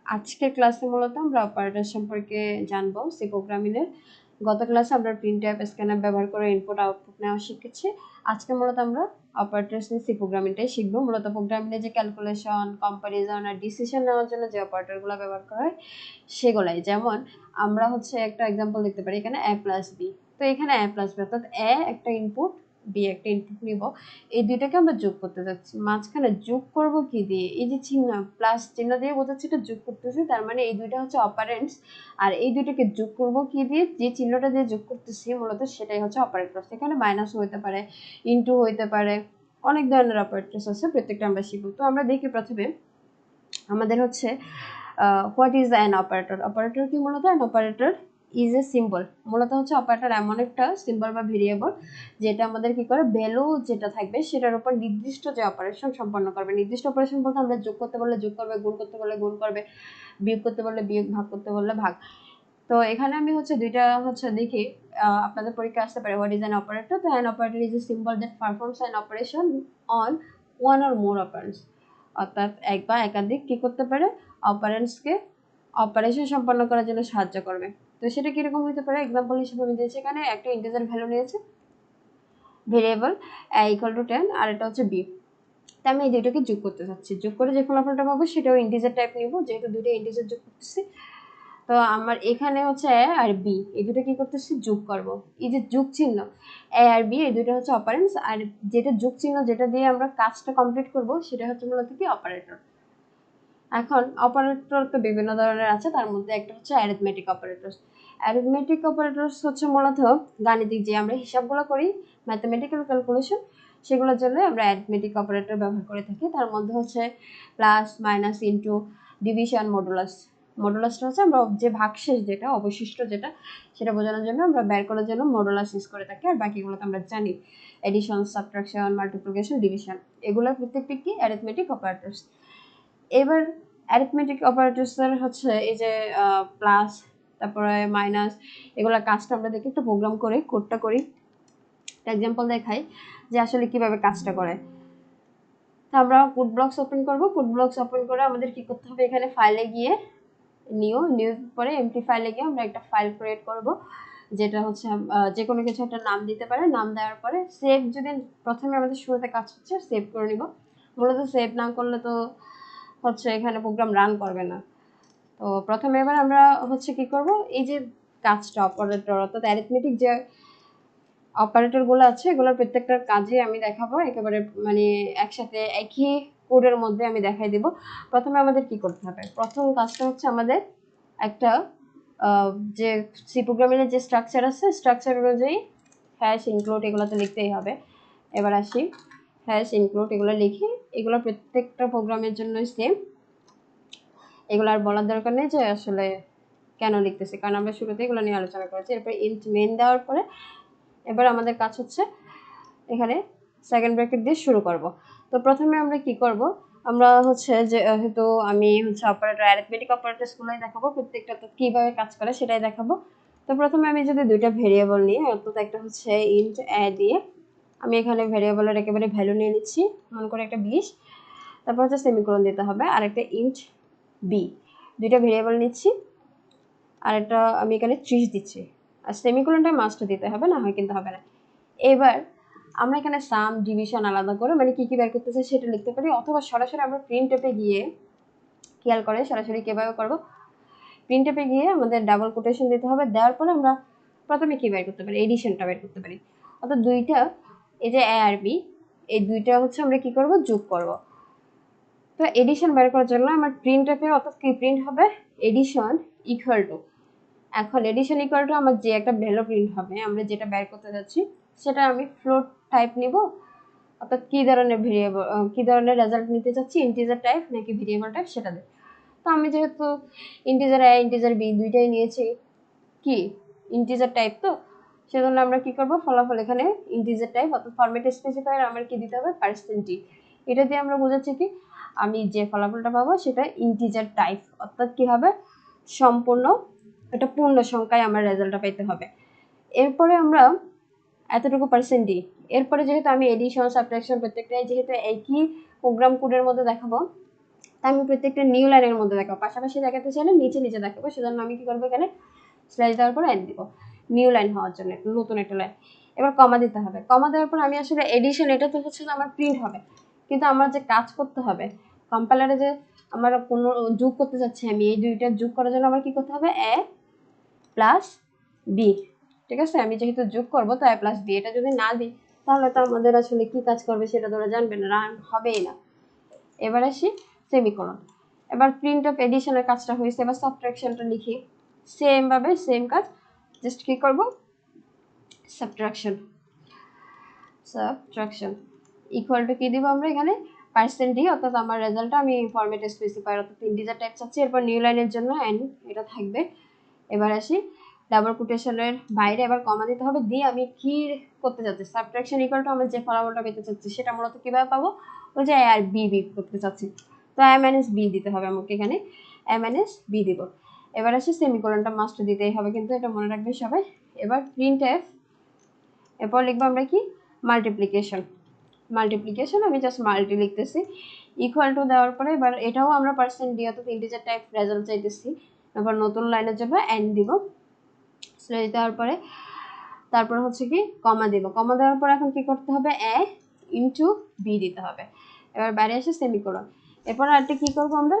আজকের ক্লাসে মূলত আমরা অপারেটর সম্পর্কে জানবো সি প্রোগ্রামিংয়ের। গত ক্লাসে আমরা প্রিন্টএফ স্ক্যানার ব্যবহার করে ইনপুট আউটপুট নেওয়া শিখেছি। আজকে মূলত আমরা অপারেটরস নিয়ে সি প্রোগ্রামিংটাই শিখবো। মূলত প্রোগ্রামিংয়ে যে ক্যালকুলেশন, কম্পারিজন আর ডিসিশন নেওয়ার জন্য যে অপারেটরগুলো ব্যবহার করা হয় সেগুলাই। যেমন আমরা একটা এক্সাম্পল দেখতে পারি এখানে a প্লাস বি। তো এখানে a প্লাস বি অর্থাৎ a একটা ইনপুট, বি একটা ইনপুট নিব, এই দুইটাকে আমরা যোগ করতে যাচ্ছি। মাঝখানে যোগ করব কি দিয়ে? এই যে চিহ্ন প্লাস চিহ্ন দিয়ে বোঝাচ্ছি এটা যোগ করতেছি, তার মানে এই দুইটা হচ্ছে অপারেন্টস। আর এই দুইটাকে যোগ করব কি দিয়ে? যে চিহ্নটা দিয়ে যোগ করতেছি মূলত সেটাই হচ্ছে অপারেটরস। এখানে মাইনাস হইতে পারে, ইনটু হইতে পারে, অনেক ধরনের অপারেটরস আছে, প্রত্যেকটা আমরা শিখব। তো আমরা দেখি প্রথমে আমাদের হচ্ছে what is an operator. Operator কি মূলত? An operator is a symbol. মূলত হচ্ছে অপারেটর এমন একটা সিম্বল বা ভেরিয়েবল যেটা আমাদের কি করে, ভ্যালু যেটা থাকবে সেটার উপর নির্দিষ্ট যে অপারেশন সম্পন্ন করবে। নির্দিষ্ট অপারেশন বলতে আমরা যোগ করতে বললে যোগ করবে, গুণ করতে বললে গুণ করবে, বিয়োগ করতে বললে বিয়োগ, ভাগ করতে বললে ভাগ। তো এখানে আমি দুইটা দেখি আপনাদের পরীক্ষা আসতে পারে হোয়াট ইজ অ্যান অপারেটর। তো an operator is a symbol that performs an operation on one or more operands. অর্থাৎ এক বা একাধিক কি করতে পারে, অপারেন্টসকে অপারেশন সম্পন্ন করার জন্য সাহায্য করবে। তো সেটা কিরকম হতে পারে? এক্সাম্পল হিসেবে আমি দিয়েছি এখানে একটা ইন্টিজার ভ্যালু নিয়েছে, ভেরিয়েবল a ইকুয়াল টু 10 আর এটা হচ্ছে b। তাই আমি এই দুইটাকে যোগ করতে চাচ্ছি। যোগ করে যে ফলাফলটা পাবো সেটাও ইন্টিজার টাইপ নিব, যেহেতু দুইটা ইন্টিজার যোগ করতেছি। তো আমার এখানে হচ্ছে a আর b, এই দুটো কি করতেছি, যোগ করব। এই যে যোগ চিহ্ন a আর b, এই দুটো হচ্ছে অপারেন্টস, আর যেটা যোগ চিহ্ন যেটা দিয়ে আমরা কাজটা কমপ্লিট করব সেটা হচ্ছে মূলত কি, অপারেটর। এখন অপারেটর তো বিভিন্ন ধরনের আছে, তার মধ্যে একটা হচ্ছে অ্যারিথমেটিক অপারেটরস। অ্যারিথমেটিক অপারেটরস হচ্ছে মূলত গাণিতিক, যে আমরা হিসাবগুলো করি, ম্যাথমেটিক্যাল ক্যালকুলেশন, সেগুলোর জন্য আমরা অ্যারিথমেটিক অপারেটর ব্যবহার করে থাকি। তার মধ্যে হচ্ছে plus, minus, into, division, modulus. মডুলাসটা হচ্ছে আমরা যে ভাগশেষ যেটা, অবশিষ্ট যেটা, সেটা বোঝানোর জন্য আমরা বের করার জন্য মডুলাস ইউজ করে থাকি। আর বাকিগুলো তো আমরা জানি, এডিশন, সাবট্রাকশন, মাল্টিপ্লিকেশন, ডিভিশন, এগুলো প্রত্যেকটি কি অ্যারিথমেটিক অপারেটরস। এবার অ্যারিথমেটিক অপারেটরসের হচ্ছে এই যে প্লাস, তারপরে মাইনাস, এগুলোর কাজটা আমরা দেখি, একটু প্রোগ্রাম করে কোডটা করি, এক্সাম্পল দেখাই যে আসলে কিভাবে কাজটা করে। তো আমরা কোড ব্লকস ওপেন করব। কোড ব্লকস ওপেন করে আমাদের কি করতে হবে, এখানে ফাইলে গিয়ে নিউ পরে এমটি ফাইলে গিয়ে আমরা একটা ফাইল ক্রিয়েট করব, যেটা হচ্ছে যে কোনো কিছু একটা নাম দিতে পারে। নাম দেওয়ার পরে সেভ, যদি প্রথমে আমাদের শুরুতে কাজ হচ্ছে সেভ করে নিব। মূলত সেভ না করলে তো এখানে প্রোগ্রাম রান করবে না। তো প্রথমে এবার আমরা কি করব, এই যে কাজটা অপারেটর অর্থাৎ অ্যারিথমেটিক যে অপারেটরগুলো আছে এগুলোর প্রত্যেকটার কাজে আমি দেখাবো একেবারে, মানে একসাথে একই কোডের মধ্যে আমি দেখাই দিব। প্রথমে আমাদের কি করতে হবে, প্রথম কাজটা হচ্ছে আমাদের একটা যে সি প্রোগ্রামিংয়ের যে স্ট্রাকচার আছে, স্ট্রাকচার অনুযায়ী হ্যাশ, ইনক্লুড, এগুলো তো লিখতেই হবে। এবার আসি, হ্যাশ, ইনক্লুড, এগুলো লিখি। এগুলো প্রত্যেকটা প্রোগ্রামের জন্য সেম, এগুলো আর বলার দরকার নেই যে আসলে কেন লিখতেছি, কারণ আমরা শুরুতে এগুলো নিয়ে আলোচনা করেছি। এরপর ইন্ট মেইন দেওয়ার পরে এবার আমাদের কাজ হচ্ছে এখানে সেকেন্ড ব্র্যাকেট দিয়ে শুরু করব। তো প্রথমে আমরা কি করব, আমরা যেহেতু আমি অপারেটর, অ্যারিথমেটিক অপারেটরসগুলোই দেখাবো, প্রত্যেকটা তো কীভাবে কাজ করে সেটাই দেখাবো। তো প্রথমে আমি যদি দুইটা ভেরিয়েবল নিয়ে, অর্থাৎ একটা হচ্ছে ইন্ট এ দিয়ে আমি এখানে ভেরিয়েবলের একেবারে ভ্যালু নিয়ে নিচ্ছি, মনে করে একটা 20, তারপর হচ্ছে সেমিকোলন দিতে হবে, আর একটা ইন্ট বি, দুইটা ভেরিয়েবল নিচ্ছি, আর একটা আমি এখানে 30 দিচ্ছি, আর সেমিকোলনটা মাস্ট দিতে হবে, না হয় কিন্তু হবে না। এবার আমরা এখানে সাম, ডিভিশন আলাদা করে মানে কি কি বের করতে চাই সেটা লিখতে পারি, অথবা সরাসরি আমরা প্রিন্টএফে গিয়ে, খেয়াল করে সরাসরি কিভাবে করব, প্রিন্টএফে গিয়ে আমাদের ডাবল কোটেশন দিতে হবে। দেওয়ার পরে আমরা প্রথমে কি বের করতে পারি, এডিশনটা বের করতে পারি। অর্থাৎ দুইটা, এই যে এ আর বি, এই দুইটা আমরা কি করব, যোগ করব। তো এডিশন বের করার জন্য আমার প্রিন্টএফে অর্থাৎ কি প্রিন্ট হবে, এডিশন ইকুয়াল টু, এখন এডিশন ইকুয়াল টু আমার যে একটা ভ্যালু প্রিন্ট হবে, আমরা যেটা বের করতে যাচ্ছি সেটা আমি ফ্লোট টাইপ নিব, অর্থাৎ কি ধরনের ভেরিয়েবল, কি ধরনের রেজাল্ট নিতে চাচ্ছি, ইন্টিজার টাইপ নাকি ভেরিয়েবল টাইপ সেটা দেব। তো আমি যেহেতু ইন্টিজার এ ইন্টিজার বি দুইটাই নিয়েছি, কি ইন্টিজার টাইপ, তো সেজন্য আমরা কি করব, ফলাফল এখানে ইন্টিজার টাইপ, অর্থাৎ ফরম্যাট স্পেসিফায়ার আমার কি দিতে হবে, %, এটা দিয়ে আমরা বোঝাচ্ছি কি আমি যে ফলাফলটা পাবো সেটা ইন্টিজার টাইপ, অর্থাৎ কি হবে, সম্পূর্ণ এটা পূর্ণ সংখ্যায় আমার রেজাল্টটা পেতে হবে। এরপরে আমরা এতটুকু % দিই। এরপরে যেহেতু আমি এডিশন, সাবট্রাকশন প্রত্যেকটাই যেহেতু একই প্রোগ্রাম কোডের মধ্যে দেখাবো, তাই আমি প্রত্যেকটা নিউ লাইনের মধ্যে দেখাবো, পাশাপাশি দেখাতে চাইলে নিচে নিচে দেখাবো। সেজন্য আমি কি করবো, এখানে স্ল্যাশ দেওয়ার পর এন্ড দিব নিউ লাইন হওয়ার জন্য, নতুন একটা লাইন। এবার কমা দিতে হবে। কমা দেওয়ার পর আমি আসলে এডিশন, এটা তো হচ্ছে আমার প্রিন্ট হবে, কিন্তু আমার যে কাজ করতে হবে কম্পাইলারে, যে আমার কোনো যোগ করতে যাচ্ছি আমি, এই দুইটা যোগ করার জন্য আমার কি করতে হবে, এ প্লাস বি। ঠিক আছে, আমি যেহেতু যোগ করবো তো এ প্লাস বি, এটা যদি না দিই তাহলে তো আমাদের আসলে কি কাজ করবে সেটা তোরা জানবে না, রান হবেই না। এবার আসি সেমিকোলন। এবার প্রিন্ট অফ এডিশনের কাজটা হয়েছে, এবার সাবট্রাকশনটা লিখি সেম ভাবে, সেম কাজ, জাস্ট কি করব, সাবট্রাকশন ইকুয়াল টু কি দিব আমরা এখানে %d, অর্থাৎ আমার রেজাল্টটা আমি ফরম্যাটে স্পেসিফায়ার অর্থাৎ ইন্টিজার টাইপ চাচ্ছি। এরপর নিউ লাইনের জন্য এন্ড এটা থাকবে। এবার আসি ডাবল কোটেশনের বাইরে এবার কমা দিতে হবে, দিয়ে আমি কি করতে চাচ্ছি, সাবট্রাকশন ইকুয়াল টু আমি যে ফলাফলটা পেতে চাচ্ছি সেটা মূলত কিভাবে পাবো, ওই যে এ আর বি করতে চাচ্ছি, তো এ মাইনাস বি দিতে হবে আমাকে, এখানে এ মাইনাস বি দিব। এবার আসি সেমিকোলনটা মাস্ট দিতেই হবে, কিন্তু এটা মনে রাখবে সবাই। এবার প্রিন্ট এফ, এরপর লিখবো আমরা কি, মাল্টিপ্লিকেশন আমি জাস্ট মাল্টি লিখতেছি, ইকুয়াল টু দেওয়ার পরে এবার এটাও আমরা %d অর্থাৎ ইন্টিজার টাইপ রেজাল্ট চাইতেছি। এবার নতুন লাইনের জন্য এন্ড দিব, স্ল্যাশ দেওয়ার পরে তারপর হচ্ছে কি কমা দিব। কমা দেওয়ার পর এখন কি করতে হবে, এ ইন্টু বি দিতে হবে। এবার বাইরে এসে সেমিকোলন। এরপর আরেকটা কি করবো আমরা,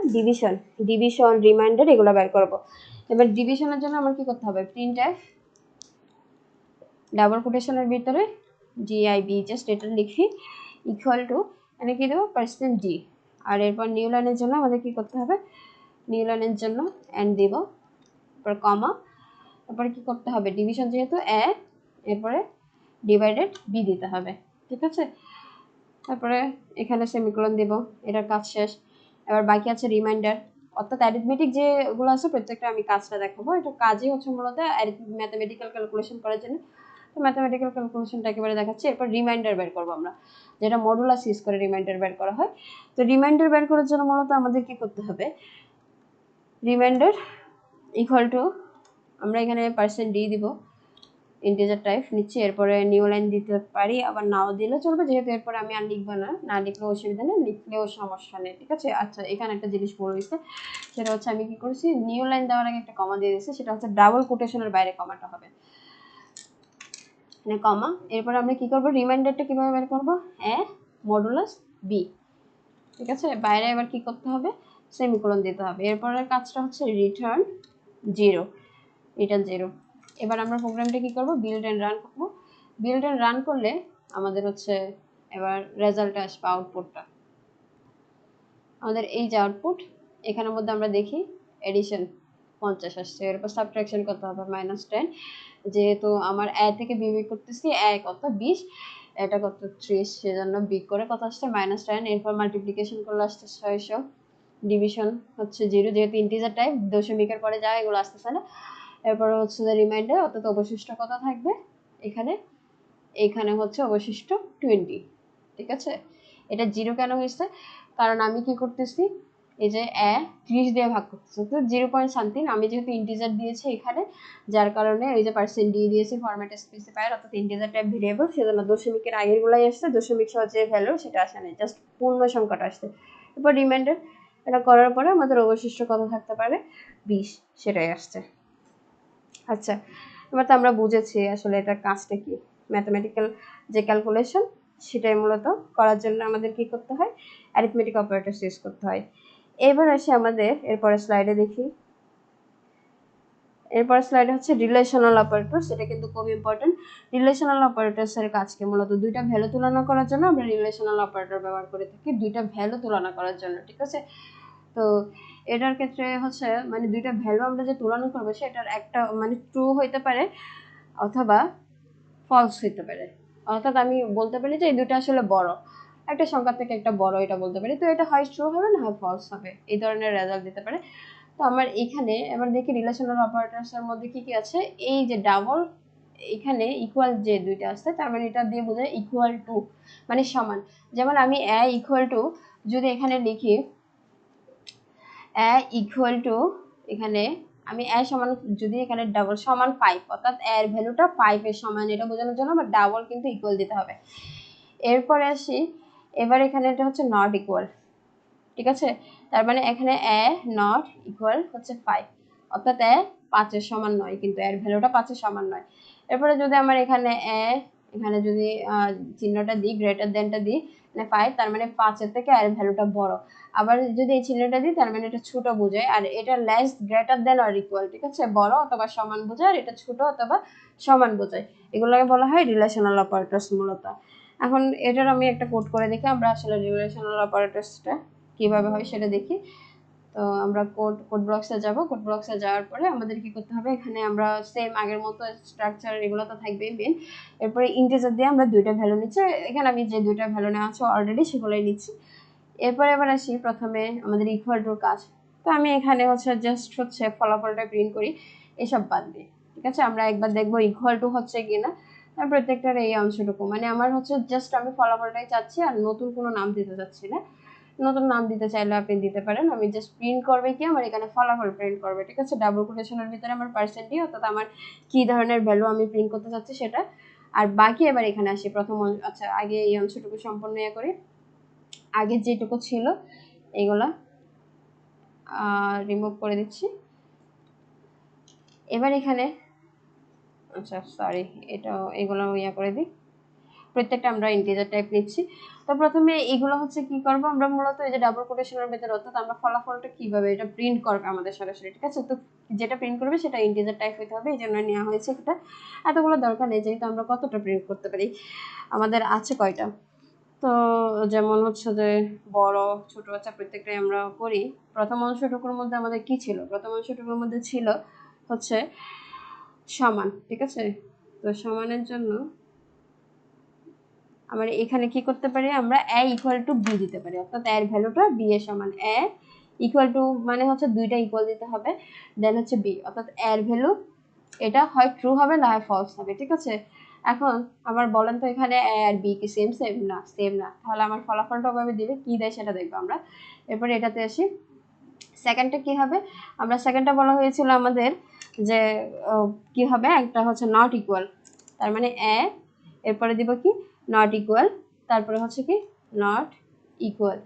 ডিভিশন রিমাইন্ডার এগুলো বের করবো। এবার ডিভিশনের জন্য আমার কি করতে হবে, প্রিন্ট এফ ডাবল কোটেশনের ভিতরে GIB, জাস্ট এটা লিখি, ইকুয়াল টু মানে কি দেবো %d। আর এরপর নিউ লাইনের জন্য আমাদের কি করতে হবে, নিউ লাইনের জন্য এন্ড দিব, তারপর কমা, তারপরে কি করতে হবে, ডিভিশন যেহেতু এ, এরপরে ডিভাইডেড বি দিতে হবে। ঠিক আছে, তারপরে এখানে সেমিকোলন দিব, এটার কাজ শেষ। এবার বাকি আছে রিমাইন্ডার, অর্থাৎ অ্যারিথমেটিক যেগুলো আছে প্রত্যেকটা আমি কাজটা দেখাবো। এটা কাজই হচ্ছে মূলত ম্যাথমেটিক্যাল ক্যালকুলেশন করার জন্য, তো ম্যাথমেটিক্যাল ক্যালকুলেশনটা একেবারে দেখাচ্ছি। এরপর রিমাইন্ডার বের করবো আমরা, যেটা মডুলাস ইউজ করে রিমাইন্ডার বের করা হয়। তো রিমাইন্ডার বের করার জন্য মূলত আমাদের কি করতে হবে, রিমাইন্ডার ইকুয়াল টু আমরা এখানে %d দিব, ইন্টিজার টাইপ নিচ্ছি। এরপরে নিউ লাইন দিতে পারি, আবার নাও দিলে চলবে, যেহেতু এরপরে আমি আর লিখবো না, না লিখলেও অসুবিধা নেই, লিখলেও সমস্যা নেই। ঠিক আছে, আচ্ছা এখানে একটা জিনিস বলে দিচ্ছে, সেটা হচ্ছে আমি কি করেছি, নিউ লাইন দেওয়ার আগে একটা কমা দিয়ে দিচ্ছি, সেটা হচ্ছে ডাবল কোটেশনের বাইরে কমাটা হবে, মানে কমা। এরপর আমরা কি করব, রিমাইন্ডারটা কিভাবে বের করব, এ মডুলাস বি। ঠিক আছে, বাইরে এবার কি করতে হবে, সেমিকোলন দিতে হবে। এরপরের কাজটা হচ্ছে রিটার্ন 0। এবার আমরা প্রোগ্রামটা কি করব, বিল্ড এন্ড রান করব। বিল্ড এন্ড রান করলে আমাদের হচ্ছে এবার রেজাল্ট আসবে, আউটপুটটা আমাদের এই যে আউটপুট, এখানের মধ্যে আমরা দেখি এডিশন 50 আসছে। এরপর সাবট্রাকশন করতে হবে -10, যেহেতু আমার এ থেকে বি করতেছি, এ কত 20, এটা কত 30, সেজন্য বি করে কত আসছে -10। এরপর মাল্টিপ্লিকেশন করলে আসছে 600, ডিভিশন হচ্ছে 0, যেহেতু ইন্টিজার টাইপ দশমিকের পরে যায় এগুলো আসতেছে না। এরপর হচ্ছে রিমাইন্ডার, অর্থাৎ অবশিষ্ট কত থাকবে এখানে হচ্ছে অবশিষ্ট 20। ঠিক আছে, এটা 0 কেন হয়েছে, কারণ আমি কি করতেছি, এই যে 30 দিয়ে ভাগ করতেছি, তো 0.something, আমি যেহেতু ইন্টিজার দিয়েছি এখানে, যার কারণে এই যে %d দিয়েছি ফরম্যাট স্পেসিফায়ার অর্থাৎ ইন্টিজার টাইপ ভেরিয়েবল, সেজন্য দশমিকের আগের গুলাই আসছে, দশমিক সহ যে ভ্যালু সেটা আসে না, জাস্ট পূর্ণ সংখ্যাটা আসছে। এরপর রিমাইন্ডার, এটা করার পরে আমাদের অবশিষ্ট কত থাকতে পারে, 20, সেটাই আসছে। আচ্ছা, এবার তো আমরা বুঝেছি আসলে এটা কাজটা কি, ম্যাথমেটিক্যাল যে ক্যালকুলেশন সেটাই মূলত করার জন্য আমাদের কি করতে হয়, অ্যারিথমেটিক অপারেটরস ইউজ করতে হয়। এবার আসি আমাদের এরপরে স্লাইডে দেখি, এরপর স্লাইডে হচ্ছে রিলেশনাল অপারেটরস, এটা কিন্তু খুব ইম্পর্টেন্ট। রিলেশনাল অপারেটরস এর কাজকে মূলত দুইটা ভ্যালু তুলনা করার জন্য আমরা রিলেশনাল অপারেটর ব্যবহার করে থাকি, দুইটা ভ্যালু তুলনা করার জন্য। ঠিক আছে, তো এটার ক্ষেত্রে হচ্ছে মানে দুইটা ভ্যালু আমরা যে তুলনা করবো সেটার একটা মানে ট্রু হইতে পারে অথবা ফলস হইতে পারে, অর্থাৎ আমি বলতে পারি যে এই দুটো আসলে বড়, একটা সংখ্যা থেকে একটা বড়, এটা বলতে পারি, তো এটা হয় ট্রু হবে না হয় ফলস হবে, এই ধরনের রেজাল্ট দিতে পারে। তো আমার এখানে এবার দেখি রিলেশনাল অপারেটরস এর মধ্যে কি কি আছে, এই যে ডাবল, এখানে ইকুয়াল যে দুইটা আছে, তার মানে এটা দিয়ে বোঝায় ইকুয়াল টু মানে সমান। যেমন আমি এ ইকুয়াল টু যদি এখানে লিখি এ ইকুয়াল টু, এখানে আমি এ সমান যদি এখানে ডাবল সমান 5, অর্থাৎ এর ভ্যালুটা 5 এর সমান, এটা বোঝানোর জন্য আমার ডাবল কিন্তু ইকুয়াল দিতে হবে। এরপরে আসি, এবার এখানে এটা হচ্ছে নট ইকুয়াল। ঠিক আছে, তার মানে এখানে এ নট ইকুয়াল হচ্ছে 5, অর্থাৎ এ 5 এর সমান নয়, কিন্তু এর ভ্যালুটা 5 এর সমান নয়। এরপরে যদি আমার এখানে এখানে যদি চিহ্নটা দিই, গ্রেটার দেনটা দিই, মানে 5, তার মানে 5 এর থেকে এর ভ্যালুটা বড়। আবার যদি এই চিহ্নটা দিই, তার মানে এটা ছোট বোঝায়, আর এটা less greater than or equal, ঠিক আছে, বড় অথবা সমান বোঝায়, আর এটা ছোট অথবা সমান বোঝায়। এগুলোকে বলা হয় রিলেশনাল অপারেটরস মূলত। এখন এটার আমি একটা কোড করে দেখি আমরা আসলে রিলেশনাল অপারেটরসটা কিভাবে হয় সেটা দেখি। তো আমরা কোড ব্লকসে যাব। কোড ব্লকসে যাওয়ার পরে আমাদের কি করতে হবে, এখানে আমরা সেম আগের মতো স্ট্রাকচার এগুলো তো থাকবেই মেন। এরপরে ইন্টিজার দিয়ে আমরা দুইটা ভ্যালু নিচ্ছি, এখানে আমি যে দুইটা ভ্যালু নেওয়া আছে অলরেডি সেগুলোই নিচ্ছি। এরপরে এবার আসি প্রথমে আমাদের ইকুয়াল টুর কাজ। তো আমি এখানে জাস্ট ফলাফলটা প্রিন্ট করি, এসব বাদ দিয়ে, ঠিক আছে। আমরা একবার দেখবো ইকুয়াল টু হচ্ছে কিনা প্রত্যেকটার এই অংশটুকু, মানে আমার জাস্ট আমি ফলাফলটাই চাচ্ছি, আর নতুন কোনো নাম দিতে চাচ্ছি না। নতুন নাম দিতে চাইলে আপনি দিতে পারেন। আমি জাস্ট প্রিন্ট করবে কি, আমার এখানে ফলাফল প্রিন্ট করবে, ঠিক আছে। ডাবল কোটেশনের ভিতরে আমার পার্সেন্টই, অর্থাৎ আমার কি ধরনের ভ্যালু আমি প্রিন্ট করতে চাচ্ছি সেটা। আর বাকি এবার এখানে আসি প্রথম, আচ্ছা আগে এই অংশটুকু সম্পূর্ণ করি। আগে যেটুকু ছিল এগুলা রিমুভ করে দিচ্ছি। এবার এখানে আচ্ছা সরি, এটা এগুলো করে দিই। প্রত্যেকটা আমরা ইন্টিজার টাইপ নিচ্ছি। তো প্রথমে এগুলো কি করব, আমরা মূলত এই যে ডাবল কোটেশনের ভিতরে, অর্থাৎ আমরা ফলাফলটা কিভাবে এটা প্রিন্ট করবে আমাদের সরাসরি, ঠিক আছে। তো যেটা প্রিন্ট করবে সেটা ইন্টিজার টাইপ হতে হবে, এই জন্য নেওয়া হয়েছে এটা। এতগুলো দরকার নেই, যেহেতু আমরা কতটা প্রিন্ট করতে পারি, আমাদের আছে কয়টা। তো যেমন যে বড় ছোট বাচ্চা প্রত্যেকটাই আমরা করি। প্রথম অংশটুকুর মধ্যে আমাদের কি ছিল, প্রথম অংশটুকুর মধ্যে ছিল সমান, ঠিক আছে। তো সমানের জন্য আমরা এখানে কি করতে পারি, আমরা a ইকুয়াল টু b দিতে পারি, অর্থাৎ a এর ভ্যালুটা b এর সমান। a ইকুয়াল টু মানে দুইটা ইকুয়াল দিতে হবে, দেন b, অর্থাৎ a এর ভ্যালু এটা হয় ট্রু হবে না হয় ফলস হবে, ঠিক আছে। এখন আবার বলেন তো এখানে a আর b কি সেম না, সেম না, তাহলে আমার ফলাফলটা কিভাবে দিবে, কি দেয় সেটা দেখবো আমরা। এরপরে এটাতে আসি, সেকেন্ডটা কি হবে, আমরা সেকেন্ডটা বলা হয়েছিল আমাদের যে কি হবে, একটা নট ইকুয়াল, তার মানে a, এরপরে দিব কি নট ইকুয়াল, তারপরে কি নট ইকুয়াল,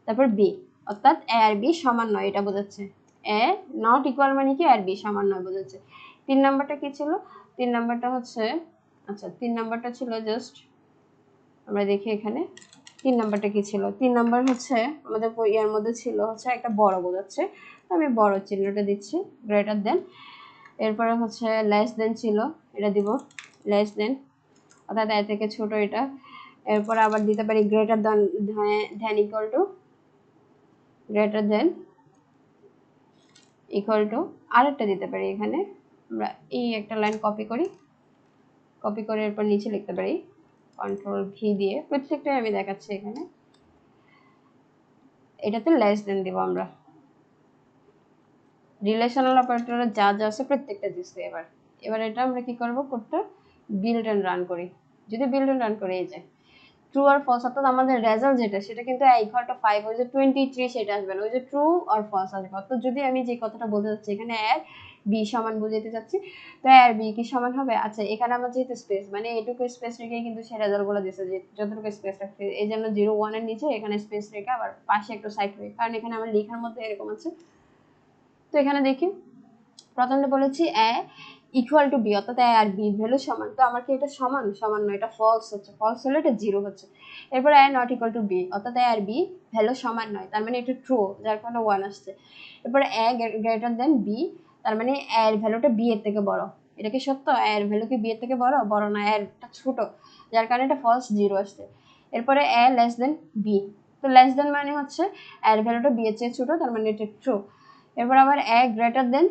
তারপর b, অর্থাৎ a আর b সমান নয়, এটা বোঝাচ্ছে। a নট ইকুয়াল মানে কি, আর b সমান নয় বোঝাচ্ছে। 3 নাম্বারটা কি ছিল, 3 নাম্বারটা আচ্ছা 3 নাম্বারটা ছিল জাস্ট আমরা দেখি এখানে 3 নাম্বারটা কি ছিল। 3 নাম্বার আমাদের ইয়ার মধ্যে ছিল একটা বড় বোঝাচ্ছে, আমি বড় চিহ্নটা দিচ্ছি, গ্রেটার দেন। এরপরে লেস দেন ছিল, এটা দিব লেস দেন, অর্থাৎ এ থেকে ছোট এটা। এরপর আবার দিতে পারি greater than, than equal to, greater than equal to, আরেকটা দিতে পারি এখানে আমরা এই একটা লাইন কপি করি, কপি করে এরপর নিচে লিখতে পারি কন্ট্রোল ভি দিয়ে, প্রত্যেকটাই আমি দেখাচ্ছি এখানে। এটাতে লেস দেন দিব আমরা, রিলেশনাল অপারেটরে যা যা আছে প্রত্যেকটা দিচ্ছি। এবার এটা আমরা কি করব, কোডটা বিল্ড এন্ড রান করি। যদি বিল্ড এন্ড রান করে এই যে ট্রু আর ফলস, অর্থাৎ আমাদের রেজাল্ট যেটা সেটা কিন্তু ইকুয়াল টু 5, ওই যে 23 সেটা আসবে না, ওই যে ট্রু আর ফলস আসবে। অর্থাৎ যদি আমি যে কথাটা বলতে চাচ্ছি এখানে এ বি সমান বুঝাইতে চাচ্ছি, তো এ আর বি কি সমান হবে। আচ্ছা এখানে আমার যেহেতু স্পেস, মানে এটুকু স্পেস রেখে কিন্তু সে রেজাল্টগুলো দিচ্ছে, যে যতটুকু স্পেস রাখছে, এই জন্য 0 1 এর নিচে এখানে স্পেস রেখে আবার পাশে একটু সাইড রেখে, কারণ এখানে আমার লেখার মধ্যে এরকম আছে। তো এখানে দেখি প্রথমটা বলেছি এ ইকুয়াল টু বি, অর্থাৎ এ আর বি ভ্যালু সমান। তো আমার কি এটা সমান, সমান নয়, এটা ফলস হচ্ছে, ফলস হলে এটা 0 হচ্ছে। এরপর এ নট ইকুয়াল টু বি, অর্থাৎ এ আর বি ভ্যালু সমান নয়, তার মানে এটা ট্রু, যার কারণে 1 আসছে। এরপর এ গ্রেটার দেন বি, তার মানে এ এর ভ্যালুটা বি এর থেকে বড়, এটা কি সত্য, এ এর ভ্যালু কি বি এর থেকে বড়, বড় না, এরটা ছোট, যার কারণে এটা ফলস 0 আসছে। এরপরে এ লেস দেন বি, তো লেস দেন মানে এর ভ্যালুটা বি এর চেয়ে ছোট, তার মানে এটা ট্রু। এরপর আবার এ গ্রেটার দেন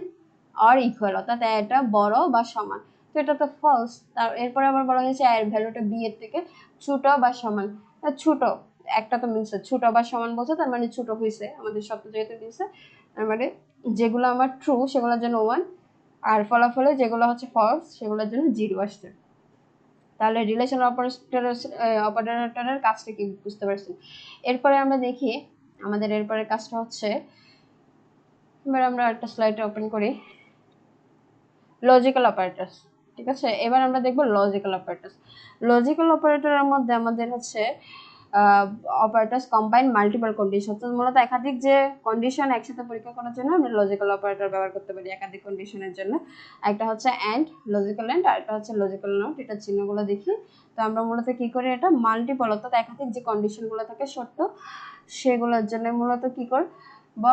আর ইকুয়াল, অর্থাৎ এটা বড় বা সমান, তো এটা তো ফলস। এরপরে আবার বলা হয়েছে এর ভ্যালুটা বি এর থেকে ছোট বা সমান, ছোট একটা তো মিলছে, ছোট বা সমান বলছে, তার মানে ছোট হয়েছে, আমাদের শব্দ যেহেতু দিয়েছে, তার মানে যেগুলো আমার ট্রু সেগুলোর জন্য 1, আর ফলাফলে যেগুলো ফলস সেগুলোর জন্য 0 আসছে। তাহলে রিলেশন অপারেটরের কাজটা কি বুঝতে পারছেন। এরপরে আমরা দেখি আমাদের এরপরের কাজটা এবার আমরা একটা স্লাইড ওপেন করি, লজিক্যাল অপারেটরস, ঠিক আছে। এবার আমরা দেখব লজিক্যাল অপারেটরস। লজিক্যাল অপারেটরের মধ্যে আমাদের অপারেটরস কম্বাইন মাল্টিপল কন্ডিশন। তো মূলত একাধিক যে কন্ডিশন একসাথে পরীক্ষা করার জন্য আমরা লজিক্যাল অপারেটর ব্যবহার করতে পারি একাধিক কন্ডিশনের জন্য। একটা হচ্ছে অ্যান্ড, লজিক্যাল অ্যান্ড, আর একটা হচ্ছে লজিক্যাল নট। এটা চিহ্নগুলো দেখি। তো আমরা মূলত কি করি, এটা মাল্টিপল অর্থাৎ একাধিক যে কন্ডিশনগুলো থাকে শর্ত, সেগুলোর জন্য মূলত কি করব,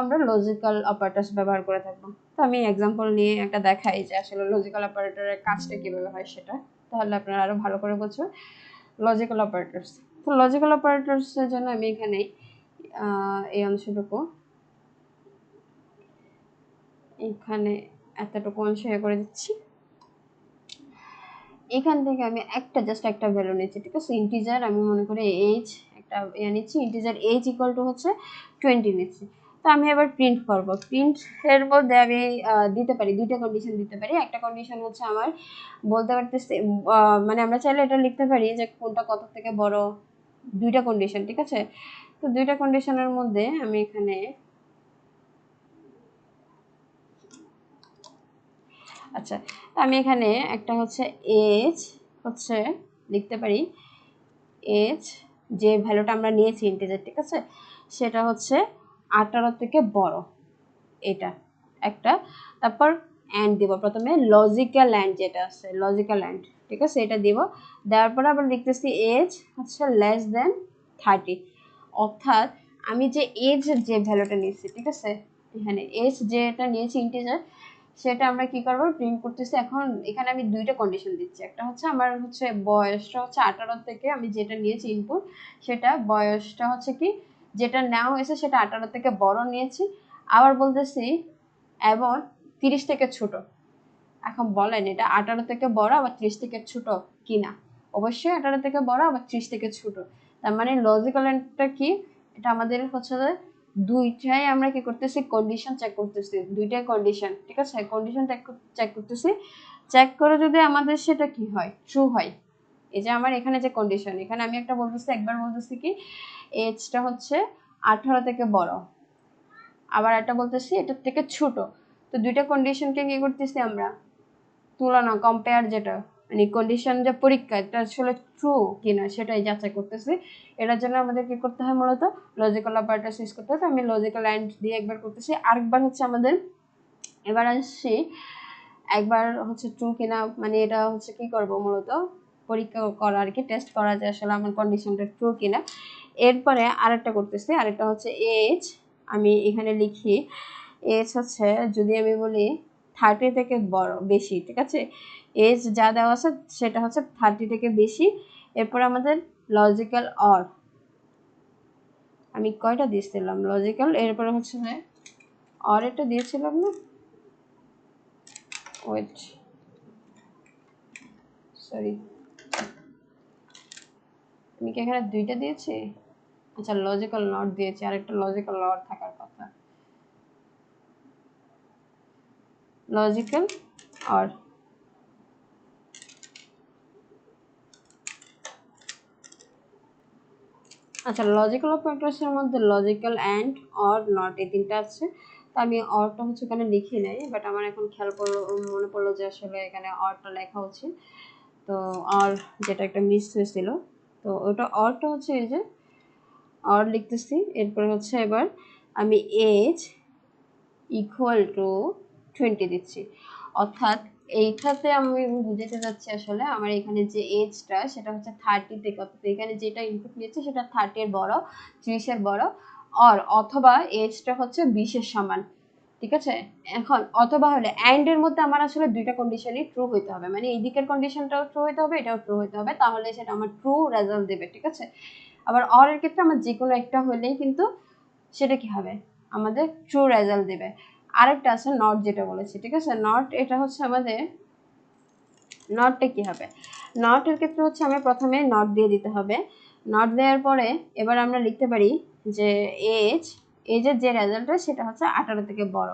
আমরা লজিক্যাল অপারেটরস ব্যবহার করে থাকবো। তো আমি এক্সাম্পল নিয়ে একটা দেখাই যে আসলে লজিক্যাল অপারেটরের কাজটা কিভাবে হয় সেটা, তাহলে আপনারা আরো ভালো করে বুঝবেন। লজিক্যাল অপারেটরস, তো লজিক্যাল অপারেটরস এর জন্য আমি এখানে এই অংশটুকু এখানে এতটুকু অংশ করে দিচ্ছি। এখান থেকে আমি জাস্ট একটা ভ্যালু নিচ্ছি, ঠিক আছে। ইন্টিজার আমি মনে করি এইজ একটা নিচ্ছি, ইন্টিজার এইজ ইকুয়াল টু হচ্ছে 20 নিচ্ছি। তো আমি এবার প্রিন্ট করব। প্রিন্ট এর মধ্যে আমি দিতে পারি দুইটা কন্ডিশন দিতে পারি। একটা কন্ডিশন হচ্ছে আমার বলতে পারতেছি, মানে আমরা চাইলে এটা লিখতে পারি যে কোনটা কত থেকে বড়, দুইটা কন্ডিশন, ঠিক আছে। তো দুইটা কন্ডিশনের মধ্যে আমি এখানে আচ্ছা, আমি এখানে একটা হচ্ছে এজ হচ্ছে লিখতে পারি, এজ যে ভ্যালুটা আমরা নিয়েছি ইন্টিজার, ঠিক আছে, সেটা হচ্ছে 18 থেকে বড়, এটা একটা। তারপর অ্যান্ড দিব, প্রথমে লজিক্যাল অ্যান্ড যেটা আছে লজিক্যাল অ্যান্ড, ঠিক আছে, এটা দিব। দেওয়ার পরে আবার লিখতেছি এজ হচ্ছে লেস দেন 30, অর্থাৎ আমি যে এজ যে ভ্যালুটা নিয়েছি, ঠিক আছে, এখানে এজ যেটা নিয়েছি ইন্টিজার, সেটা আমরা কি করব, প্রিন্ট করতেছি। এখন এখানে আমি দুইটা কন্ডিশন দিচ্ছি, একটা হচ্ছে আমার হচ্ছে বয়সটা হচ্ছে 18 থেকে, আমি যেটা নিয়েছি ইনপুট সেটা বয়সটা হচ্ছে কি যেটা নেওয়া হয়েছে সেটা 18 থেকে বড় নিয়েছি। আবার বলতেছি এবং 30 থেকে ছোট। এখন বলেন এটা 18 থেকে বড় আবার 30 থেকে ছোট কিনা? অবশ্যই 18 থেকে বড় আবার 30 থেকে ছোট। তার মানে লজিক্যাল এন্ডটা কি, এটা আমাদের হচ্ছে যে দুইটাই আমরা কি করতেছি, কন্ডিশন চেক করতেছি, দুইটাই কন্ডিশন, ঠিক আছে, কন্ডিশন চেক করতেছি। চেক করে যদি আমাদের সেটা কি হয়, ট্রু হয়, এই যে আমার এখানে যে কন্ডিশন, এখানে আমি একটা বলতেছি, একবার বলতেছি কি এজটা হচ্ছে 18 থেকে বড়, আবার একটা বলতেছি এটার থেকে ছোট। তো দুইটা কন্ডিশনকে কি করতেছি আমরা, তুলনা, কম্পেয়ার, যেটা মানে কন্ডিশন যে পরীক্ষা, এটা আসলে ট্রু কিনা সেটাই যাচাই করতেছি। এটার জন্য আমাদের কি করতে হয়, মূলত লজিক্যাল অপারেটরস ইউজ করতে হয়। তো আমি লজিক্যাল অ্যান্ড দিয়ে একবার করতেছি, আরেকবার হচ্ছে আমাদের এবার আসছি, একবার হচ্ছে ট্রু কিনা, মানে এটা হচ্ছে কি করব, মূলত পরীক্ষা করা আর কি, টেস্ট করা যে আসলে আমার কন্ডিশনটা ট্রু কিনা। এরপরে আরেকটা করতেছি, আরেকটা হচ্ছে এজ, আমি এখানে লিখি এজ হচ্ছে যদি আমি বলি 30 থেকে বড় বেশি, ঠিক আছে, এজ যা দেওয়া আছে সেটা হচ্ছে 30 থেকে বেশি। এরপর আমাদের লজিক্যাল অর, আমি কয়টা দিয়েছিলাম লজিক্যাল, এরপরে হচ্ছে অর এটা দিয়েছিলাম না, ওয়েট সরি, আমি কি এখানে দুইটা দিয়েছি? আচ্ছা, লজিক্যাল নট দিয়েছি, আর একটা লজিক্যাল অর থাকার কথা, লজিক্যাল অর। আচ্ছা, লজিক্যাল অপারেটরসের মধ্যে লজিক্যাল অ্যান্ড, অর, নট এই তিনটা আছে। তো আমি অরটা হচ্ছে এখানে লিখি নাই, বাট আমার এখন খেয়াল করলো, মনে পড়লো যে আসলে এখানে অরটা লেখা উচিত। তো অর যেটা একটা মিস হয়েছিল, তো ওটা অরটা হচ্ছে এই যে অর লিখতেছি। এরপরে হচ্ছে এবার আমি এজ ইকুয়াল টু 20 দিচ্ছি, অর্থাৎ এইটাতে আমি বুঝাতে যাচ্ছি আসলে আমার এখানে যে এজটা সেটা হচ্ছে 30 থেকে, অর্থাৎ এখানে যেটা ইনপুট নিয়েছে সেটা 30 এর বড়, 30 এর বড়, অথবা এজটা হচ্ছে 20 এর সমান, ঠিক আছে। এখন অথবা হলে অ্যান্ড এর মধ্যে আমার আসলে দুইটা কন্ডিশনই ট্রু হইতে হবে, মানে এই দিকের কন্ডিশনটাও ট্রু হইতে হবে, এটাও ট্রু হইতে হবে, তাহলে সেটা আমার ট্রু রেজাল্ট দেবে, ঠিক আছে। আবার অর এর ক্ষেত্রে আমার যে কোনো একটা হলেই কিন্তু সেটা কি হবে, আমাদের ট্রু রেজাল্ট দেবে। আরেকটা আছে নট, যেটা বলেছি, ঠিক আছে, নট, এটা হচ্ছে আমাদের নটটা কি হবে, নটের ক্ষেত্রে হচ্ছে আমি প্রথমে নট দিয়ে দিতে হবে। নট দেওয়ার পরে এবার আমরা লিখতে পারি যে এজের যে রেজাল্টটা সেটা হচ্ছে 18 থেকে বড়,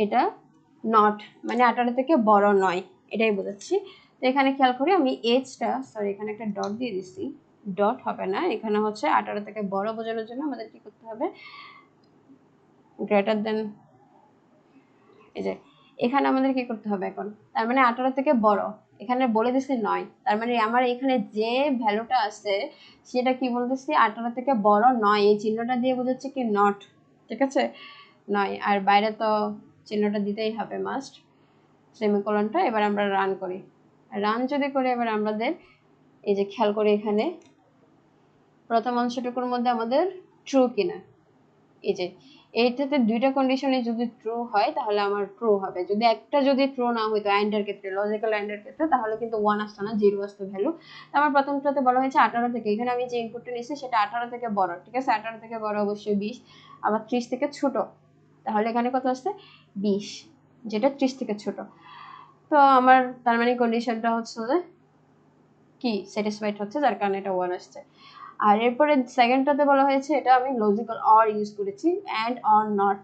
এটা নট মানে 18 থেকে বড় নয়, এটাই বোঝাচ্ছি। তো এখানে খেয়াল করি আমি এজটা, সরি এখানে একটা ডট দিয়ে দিচ্ছি, ডট হবে না, এখানে হচ্ছে 18 থেকে বড় বোঝানোর জন্য আমাদের কি করতে হবে, গ্রেটার দেন, এই যে এখানে আমাদের কি করতে হবে এখন, তার মানে 18 থেকে বড়, এখানে বলে দিছি 9, তার মানে আমার এখানে যে ভ্যালুটা আছে সেটা কি বলতেছি 18 থেকে বড় নয়, এই চিহ্নটা দিয়ে বোঝাচ্ছে কি নট, ঠিক আছে 9, আর বাইরে তো চিহ্নটা দিতেই হবে মাস্ট, সেমিকোলনটা। এবার আমরা রান করি, রান যদি করি এবার আমাদের এই যে খেয়াল করি এখানে প্রথম অংশটুকুর মধ্যে আমাদের ট্রু কিনা, এই যে এইটাতে দুইটা কন্ডিশনে যদি ট্রু হয় তাহলে আমার ট্রু হবে, যদি একটা যদি ট্রু না হইতো এন্ডের ক্ষেত্রে, লজিক্যাল এন্ডের ক্ষেত্রে, তাহলে কিন্তু 1 আসতো না, 0 আসতো ভ্যালু। আমার প্রথমটাতে বলা হয়েছে 18 থেকে, এখানে আমি যে ইনপুটটা নিয়েছি সেটা 18 থেকে বড়, ঠিক আছে 18 থেকে বড় অবশ্যই 20, আবার 30 থেকে ছোট, তাহলে এখানে কত আসছে 20, যেটা 30 থেকে ছোট। তো আমার তার মানে কন্ডিশনটা হচ্ছে যে কি স্যাটিসফাইড হচ্ছে, যার কারণে এটা 1 আসছে। আর এরপরে সেকেন্ডটাতে বলা হয়েছে এটা আমি লজিক্যাল অর ইউজ করেছি, অ্যান্ড অর নট,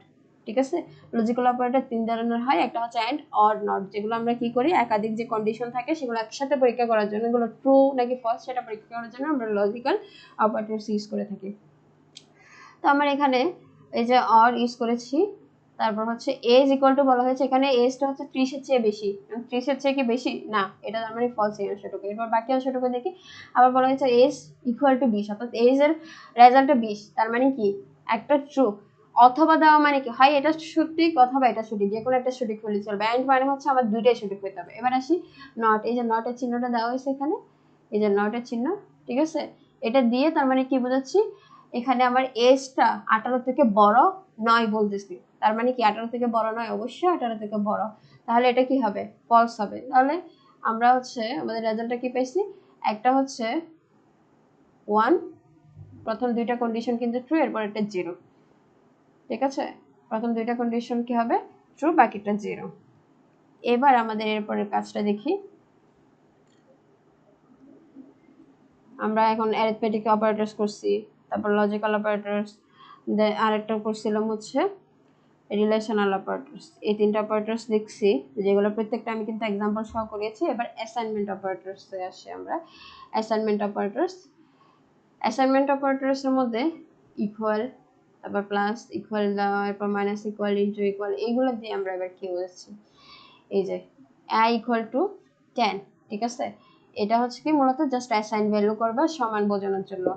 ঠিক আছে। লজিক্যাল অপারেটর তিন ধরনের হয়, একটা হচ্ছে অ্যান্ড অর নট, যেগুলো আমরা কি করি একাধিক যে কন্ডিশন থাকে সেগুলো একসাথে পরীক্ষা করার জন্য, এগুলো ট্রু নাকি ফলস সেটা পরীক্ষা করার জন্য আমরা লজিক্যাল অপারেটরস ইউজ করে থাকি। তো আমার এখানে এই যে অর ইউজ করেছি, তারপর হচ্ছে এজ ইকুয়াল টু বলা হয়েছে, এখানে এজটা হচ্ছে 30 এর চেয়ে বেশি, 30 এর চেয়ে কি বেশি না, এটা তার মানে ফলস এই অংশটুকু। এরপর বাকি অংশটুকু দেখি, আবার বলা হয়েছে এজ ইকুয়াল টু 20, অর্থাৎ এজ এর রেজাল্টটা 20, তার মানে কি একটা ট্রু, অথবা দেওয়া মানে কি হয় এটা সঠিক অথবা এটা সঠিক, যে কোনো একটা সঠিক হলে চলবে, এন্ড মানে হচ্ছে আমার দুইটাই সঠিক হতে হবে। এবার আসি নট, এই যে নটের চিহ্নটা দেওয়া হয়েছে এখানে, এই যে নটের চিহ্ন, ঠিক আছে, এটা দিয়ে তার মানে কি বোঝাচ্ছি এখানে আমার এজটা 18 থেকে বড় নয় বলতেছি, তার মানে কি 18 থেকে বড় নয়, অবশ্যই 18 থেকে বড়, তাহলে এটা কি হবে ফলস হবে। তাহলে আমরা হচ্ছে আমাদের রেজাল্টটা কি পেয়েছি, একটা হচ্ছে 1, প্রথম দুইটা কন্ডিশন কিন্তু ট্রু, এরপর একটা 0, ঠিক আছে, প্রথম দুইটা কন্ডিশন কি হবে ট্রু, বাকিটা 0। এবার আমাদের এরপরের কাজটা দেখি, আমরা এখন অ্যারিথমেটিক অপারেটরস করছি, তারপর লজিক্যাল অপারেটরস, আরেকটা করছিলাম হচ্ছে রিলেশনাল অপারেটরস, এই তিনটা অপারেটরস দেখছি যেগুলো প্রত্যেকটা আমি কিন্তু এক্সাম্পল সহ করেছি। এবার অ্যাসাইনমেন্ট অপারেটরসে আসি আমরা। অ্যাসাইনমেন্ট অপারেটরসের মধ্যে ইকুয়াল, তারপর প্লাস, ইকুয়াল দেওয়া, এরপর মাইনাস, ইকুয়াল, ইনটু, ইকুয়াল, এইগুলো দিয়ে আমরা এবার কি বলছি, এই যে ইকুয়াল টু 10, ঠিক আছে, এটা হচ্ছে কি মূলত জাস্ট অ্যাসাইন ভ্যালু করবা সমান বোঝানোর জন্য,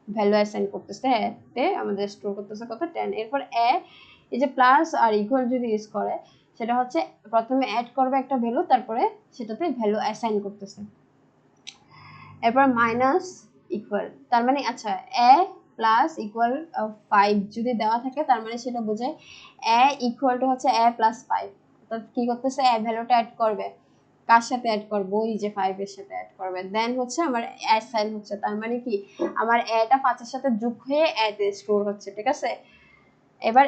ভ্যালু অ্যাসাইন করতেছে, এতে আমাদের স্টোর করতেছে কত 10। এরপর এই যে প্লাস আর ইকুয়াল যদি ইউজ করে সেটা হচ্ছে প্রথমে অ্যাড করবে একটা ভ্যালু, তারপরে সেটাতে ভ্যালু অ্যাসাইন করতেছে। এরপর মাইনাস ইকুয়াল, তার মানে আচ্ছা প্লাস ইকুয়াল 5 যদি দেওয়া থাকে তার মানে সেটা বোঝায় ইকুয়াল টু হচ্ছে প্লাস 5, অর্থাৎ কি করতেছে ভ্যালুটা অ্যাড করবে, কার সাথে অ্যাড করব, ওই যে 5 এর সাথে অ্যাড করবে, দেন হচ্ছে আমার অ্যাসাইন হচ্ছে, তার মানে কি আমার টা 5 এর সাথে যোগ হয়ে তে স্টোর হচ্ছে, ঠিক আছে। এবার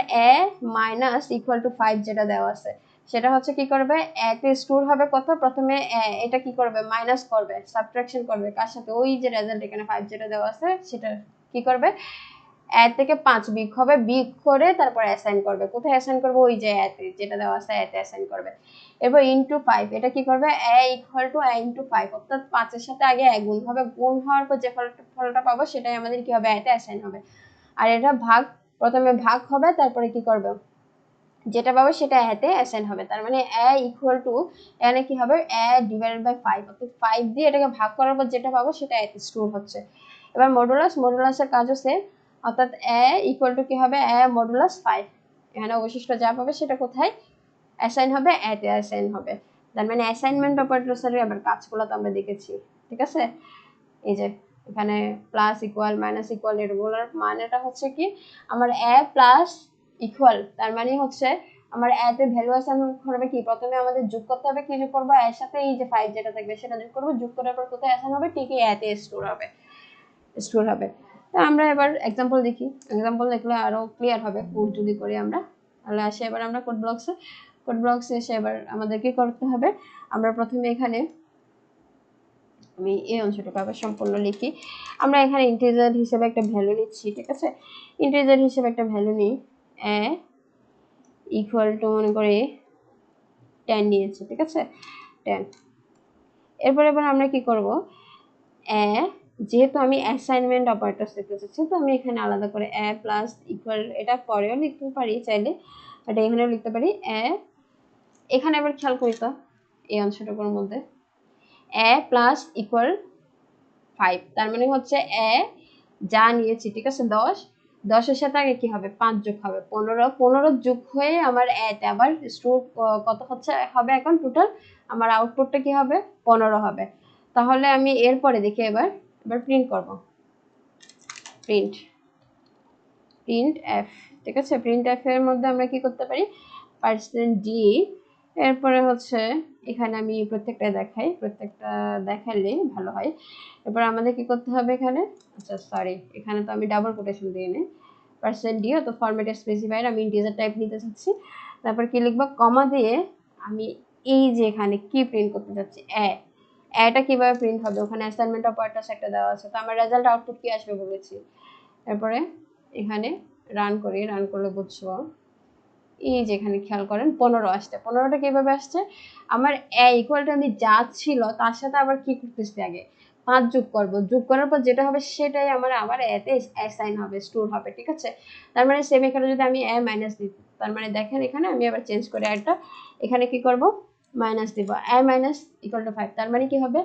মাইনাস ইকুয়াল টু 5 যেটা দেওয়া আছে সেটা হচ্ছে কি করবে তে স্টোর হবে কত, প্রথমে এটা কি করবে মাইনাস করবে, সাবট্রাকশন করবে, কার সাথে, ওই যে রেজাল্ট এখানে 5 যেটা দেওয়া আছে সেটা কি করবে থেকে 5 বিয়োগ হবে, বিয়োগ করে তারপর অ্যাসাইন করবে, কোথায় অ্যাসাইন করবে, ওই যে তে যেটা দেওয়া আছে তে অ্যাসাইন করবে। এবার ইনটু 5, এটা কি করবে ইকুয়াল টু ইনটু 5, অর্থাৎ 5 এর সাথে আগে গুণ হবে, গুণ হওয়ার পর যে ফলটা পাবো সেটাই আমাদের কি হবে তে অ্যাসাইন হবে। আর এটা ভাগ, প্রথমে ভাগ হবে তারপরে কি করবে যেটা পাবো সেটা তে অ্যাসাইন হবে, তার মানে ইকুয়াল টু এখানে কি হবে ডিভাইডেড বাই 5, অর্থাৎ 5 দিয়ে এটাকে ভাগ করার পর যেটা পাবো সেটা তে স্টোর হচ্ছে। এবার মডুলাসের কাজও সেম, অর্থাৎ ইকুয়াল টু কি হবে মডুলাস 5, এখানে অবশিষ্ট যা পাবে সেটা কোথায় অ্যাসাইন হবে তে অ্যাসাইন হবে। তার মানে অ্যাসাইনমেন্ট অপারেটরসের আবার কাজগুলো তো আমরা দেখেছি, ঠিক আছে। এই যে এখানে প্লাস ইকুয়াল মাইনাস ইকুয়াল এগুলোর মানেটা হচ্ছে কি আমার প্লাস ইকুয়াল, তার মানে হচ্ছে আমার তে ভ্যালু অ্যাসাইন করবে কি, প্রথমে আমাদের যোগ করতে হবে, কি যোগ করবো এর সাথে এই যে 5 যেটা থাকবে সেটা যোগ করবো, যোগ করার পর কোথায় অ্যাসাইন হবে, ঠিকই তে স্টোর হবে। তো আমরা এবার এক্সাম্পল দেখি, এক্সাম্পল দেখলে আরো ক্লিয়ার হবে কোড যদি করি আমরা। তাহলে আসে এবার আমরা কোড ব্লকসে এসে এবার আমাদের কি করতে হবে, আমরা প্রথমে এখানে আমি এই অংশটুকু আবার সম্পূর্ণ লিখি, আমরা এখানে ইন্টিজার হিসেবে একটা ভ্যালু নিচ্ছি, ঠিক আছে, ইন্টিজার হিসেবে একটা ভ্যালু নিই ইকুয়াল টু মনে করি 10 নিয়েছি, ঠিক আছে 10। এরপর এবার আমরা কি করব যেহেতু আমি অ্যাসাইনমেন্ট অপারেটর লিখতে চাচ্ছি তো আমি এখানে আলাদা করে প্লাস ইকুয়াল, এটা পরেও লিখতে পারি চাইলে, এটা এখানেও লিখতে পারি এখানে আবার খেয়াল করি তো এই অংশটুকুর মধ্যে এ প্লাস ইকুয়াল 5, তার মানে হচ্ছে এ যা নিয়েছি, ঠিক আছে 10, 10-এর সাথে আগে কি হবে 5 যোগ হবে 15, 15 যোগ হয়ে আমার এতে আবার স্টোর কত হচ্ছে হবে এখন টোটাল আমার আউটপুটটা কি হবে 15 হবে। তাহলে আমি এরপরে দেখি এবার প্রিন্ট করব, প্রিন্ট প্রিন্ট এফ, ঠিক আছে। প্রিন্ট এফ এর মধ্যে আমরা কি করতে পারি %d, এরপরে হচ্ছে এখানে আমি প্রত্যেকটা দেখাই, প্রত্যেকটা দেখালে ভালো হয়। এরপর আমাদের কি করতে হবে এখানে, আচ্ছা সরি এখানে তো আমি ডাবল কোটেশন দিয়ে নিই %d, তো ফরম্যাট স্পেসিফায়ার আমি ইন্টিজার টাইপ নিতে চাচ্ছি। তারপর কি লিখবো কমা দিয়ে আমি এই যে এখানে কি প্রিন্ট করতে চাচ্ছি এটা কিভাবে প্রিন্ট হবে, ওখানে অ্যাসাইনমেন্ট অপারেটরস একটা দেওয়া আছে, তো আমার রেজাল্ট আউটপুট কি আসবে বলেছি। তারপরে এখানে রান করি, রান করলে বুঝবো এই যে এখানে খেয়াল করেন 15 আসছে, 15টা কিভাবে আসছে আমার ইকুয়ালটা আমি যা ছিল তার সাথে আবার কি করতেছি আগে 5 যোগ করব, যোগ করার পর যেটা হবে সেটাই আমার আবার এতে অ্যাসাইন হবে, স্টোর হবে, ঠিক আছে। তার মানে সেম এখানে যদি আমি এ মাইনাস দিই, তার মানে দেখেন এখানে আমি আবার চেঞ্জ করে একটা এখানে কি করব মাইনাস দিব, এ মাইনাস ইকুয়াল টু 5, তার মানে কি হবে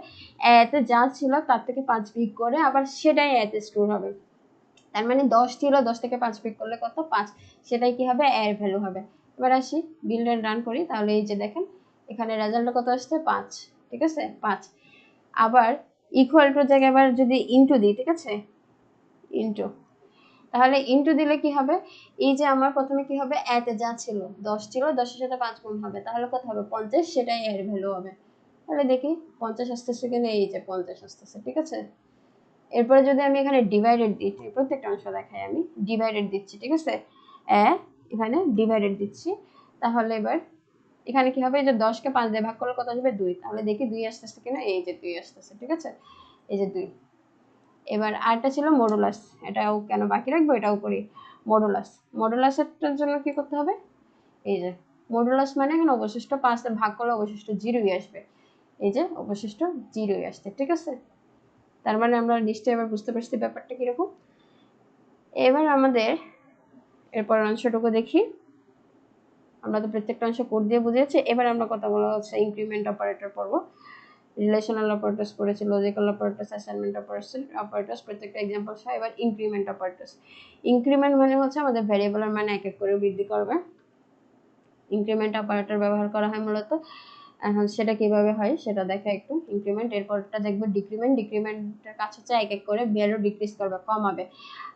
এতে যা ছিল তার থেকে 5 বিয়োগ করে আবার সেটাই এতে স্টোর হবে। তার মানে 10 ছিল, 10 থেকে 5 বিয়োগ করলে কত 5, সেটাই কি হবে এর ভ্যালু হবে। এবার আসি বিল্ড এন্ড রান করি, তাহলে এই যে দেখেন এখানে রেজাল্ট কত আসছে 5, ঠিক আছে 5। আবার ইকুয়াল টু জায়গায় আবার যদি ইনটু দিই, ঠিক আছে ইনটু, তাহলে ইনটু দিলে কি হবে এই যে আমার প্রথমে কি হবে এতে যা ছিল 10 ছিল, 10-এর সাথে 5 গুণ হবে, তাহলে কত হবে 50, সেটাই এর ভ্যালু হবে। তাহলে দেখি 50 আসতেছে কিনা, এই যে 50 আসতেছে, ঠিক আছে। এরপরে যদি আমি এখানে ডিভাইডেড দিচ্ছি, প্রত্যেকটা অংশ দেখাই আমি ডিভাইডেড দিচ্ছি, ঠিক আছে এখানে ডিভাইডেড দিচ্ছি, তাহলে এবার এখানে কি হবে এই যে 10-কে 5 দিয়ে ভাগ করলে কত আসবে 2, তাহলে দেখি 2 আসতেছে কিনা, এই যে 2 আসতেছে, ঠিক আছে এই যে 2। এবার আরেকটা ছিল মডুলাস, এটাও কেন বাকি রাখবো, এটাও করি মডুলাস। মডুলাসের জন্য কি করতে হবে এই যে মডুলাস মানে এখানে অবশিষ্ট 5 ভাগ করলে অবশিষ্ট 0ই আসবে, এই যে অবশিষ্ট 0ই আসছে, ঠিক আছে। তার মানে আমরা নিশ্চয়ই এবার বুঝতে পারছি ব্যাপারটা কিরকম। এবার আমাদের এরপর অংশটুকু দেখি, আমরা তো প্রত্যেকটা অংশ কোড দিয়ে বুঝিয়েছি, এবার আমরা কতগুলো হচ্ছে ইনক্রিমেন্ট অপারেটর পড়বো, রিলেশনাল অপারেটরস পড়েছি, লজিক্যাল অপারেটরস, অ্যাসাইনমেন্ট অপারেটরস প্রত্যেকটা एग्जांपल সহ। এবার ইনক্রিমেন্ট অপারেটরস, ইনক্রিমেন্ট মানে হচ্ছে আমাদের ভ্যারিয়েবলের মান এক এক করে বৃদ্ধি করবে। ইনক্রিমেন্ট অপারেটর ব্যবহার করা হয় মূলত, এখন সেটা কিভাবে হয় সেটা দেখা একটু। ইনক্রিমেন্ট, এরপরটা দেখবো ডিক্রিমেন্ট, ডিক্রিমেন্টের কাজ হচ্ছে এক এক করে ভ্যালু ডিক্রিজ করবে, কমাবে।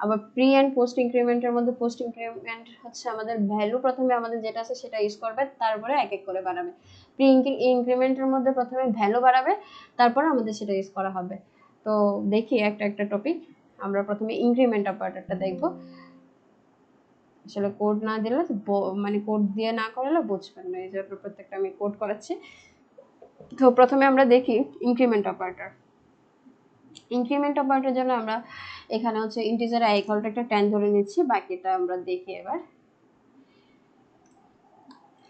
আবার প্রি এন্ড পোস্ট ইনক্রিমেন্টের মধ্যে পোস্ট ইনক্রিমেন্ট হচ্ছে আমাদের ভ্যালু প্রথমে আমাদের যেটা আছে সেটা ইউজ করবে, তারপরে এক এক করে বাড়াবে। প্রি ইনক্রিমেন্টের মধ্যে প্রথমে ভ্যালু বাড়াবে, তারপরে আমাদের সেটা ইউজ করা হবে। তো দেখি একটা একটা টপিক, আমরা প্রথমে ইনক্রিমেন্ট অপারেটরটা দেখবো। আসলে কোড না দিলে মানে কোড দিয়ে না করালে বুঝবেন না, এই জন্য প্রত্যেকটা আমি কোড করাচ্ছি। তো প্রথমে আমরা দেখি ইনক্রিমেন্ট অপারেটর। ইনক্রিমেন্ট অপারেটরের জন্য আমরা এখানে হচ্ছে ইন্টিজার i ইকুয়াল টু একটা 10 ধরে নিচ্ছি, বাকিটা আমরা দেখি এবার।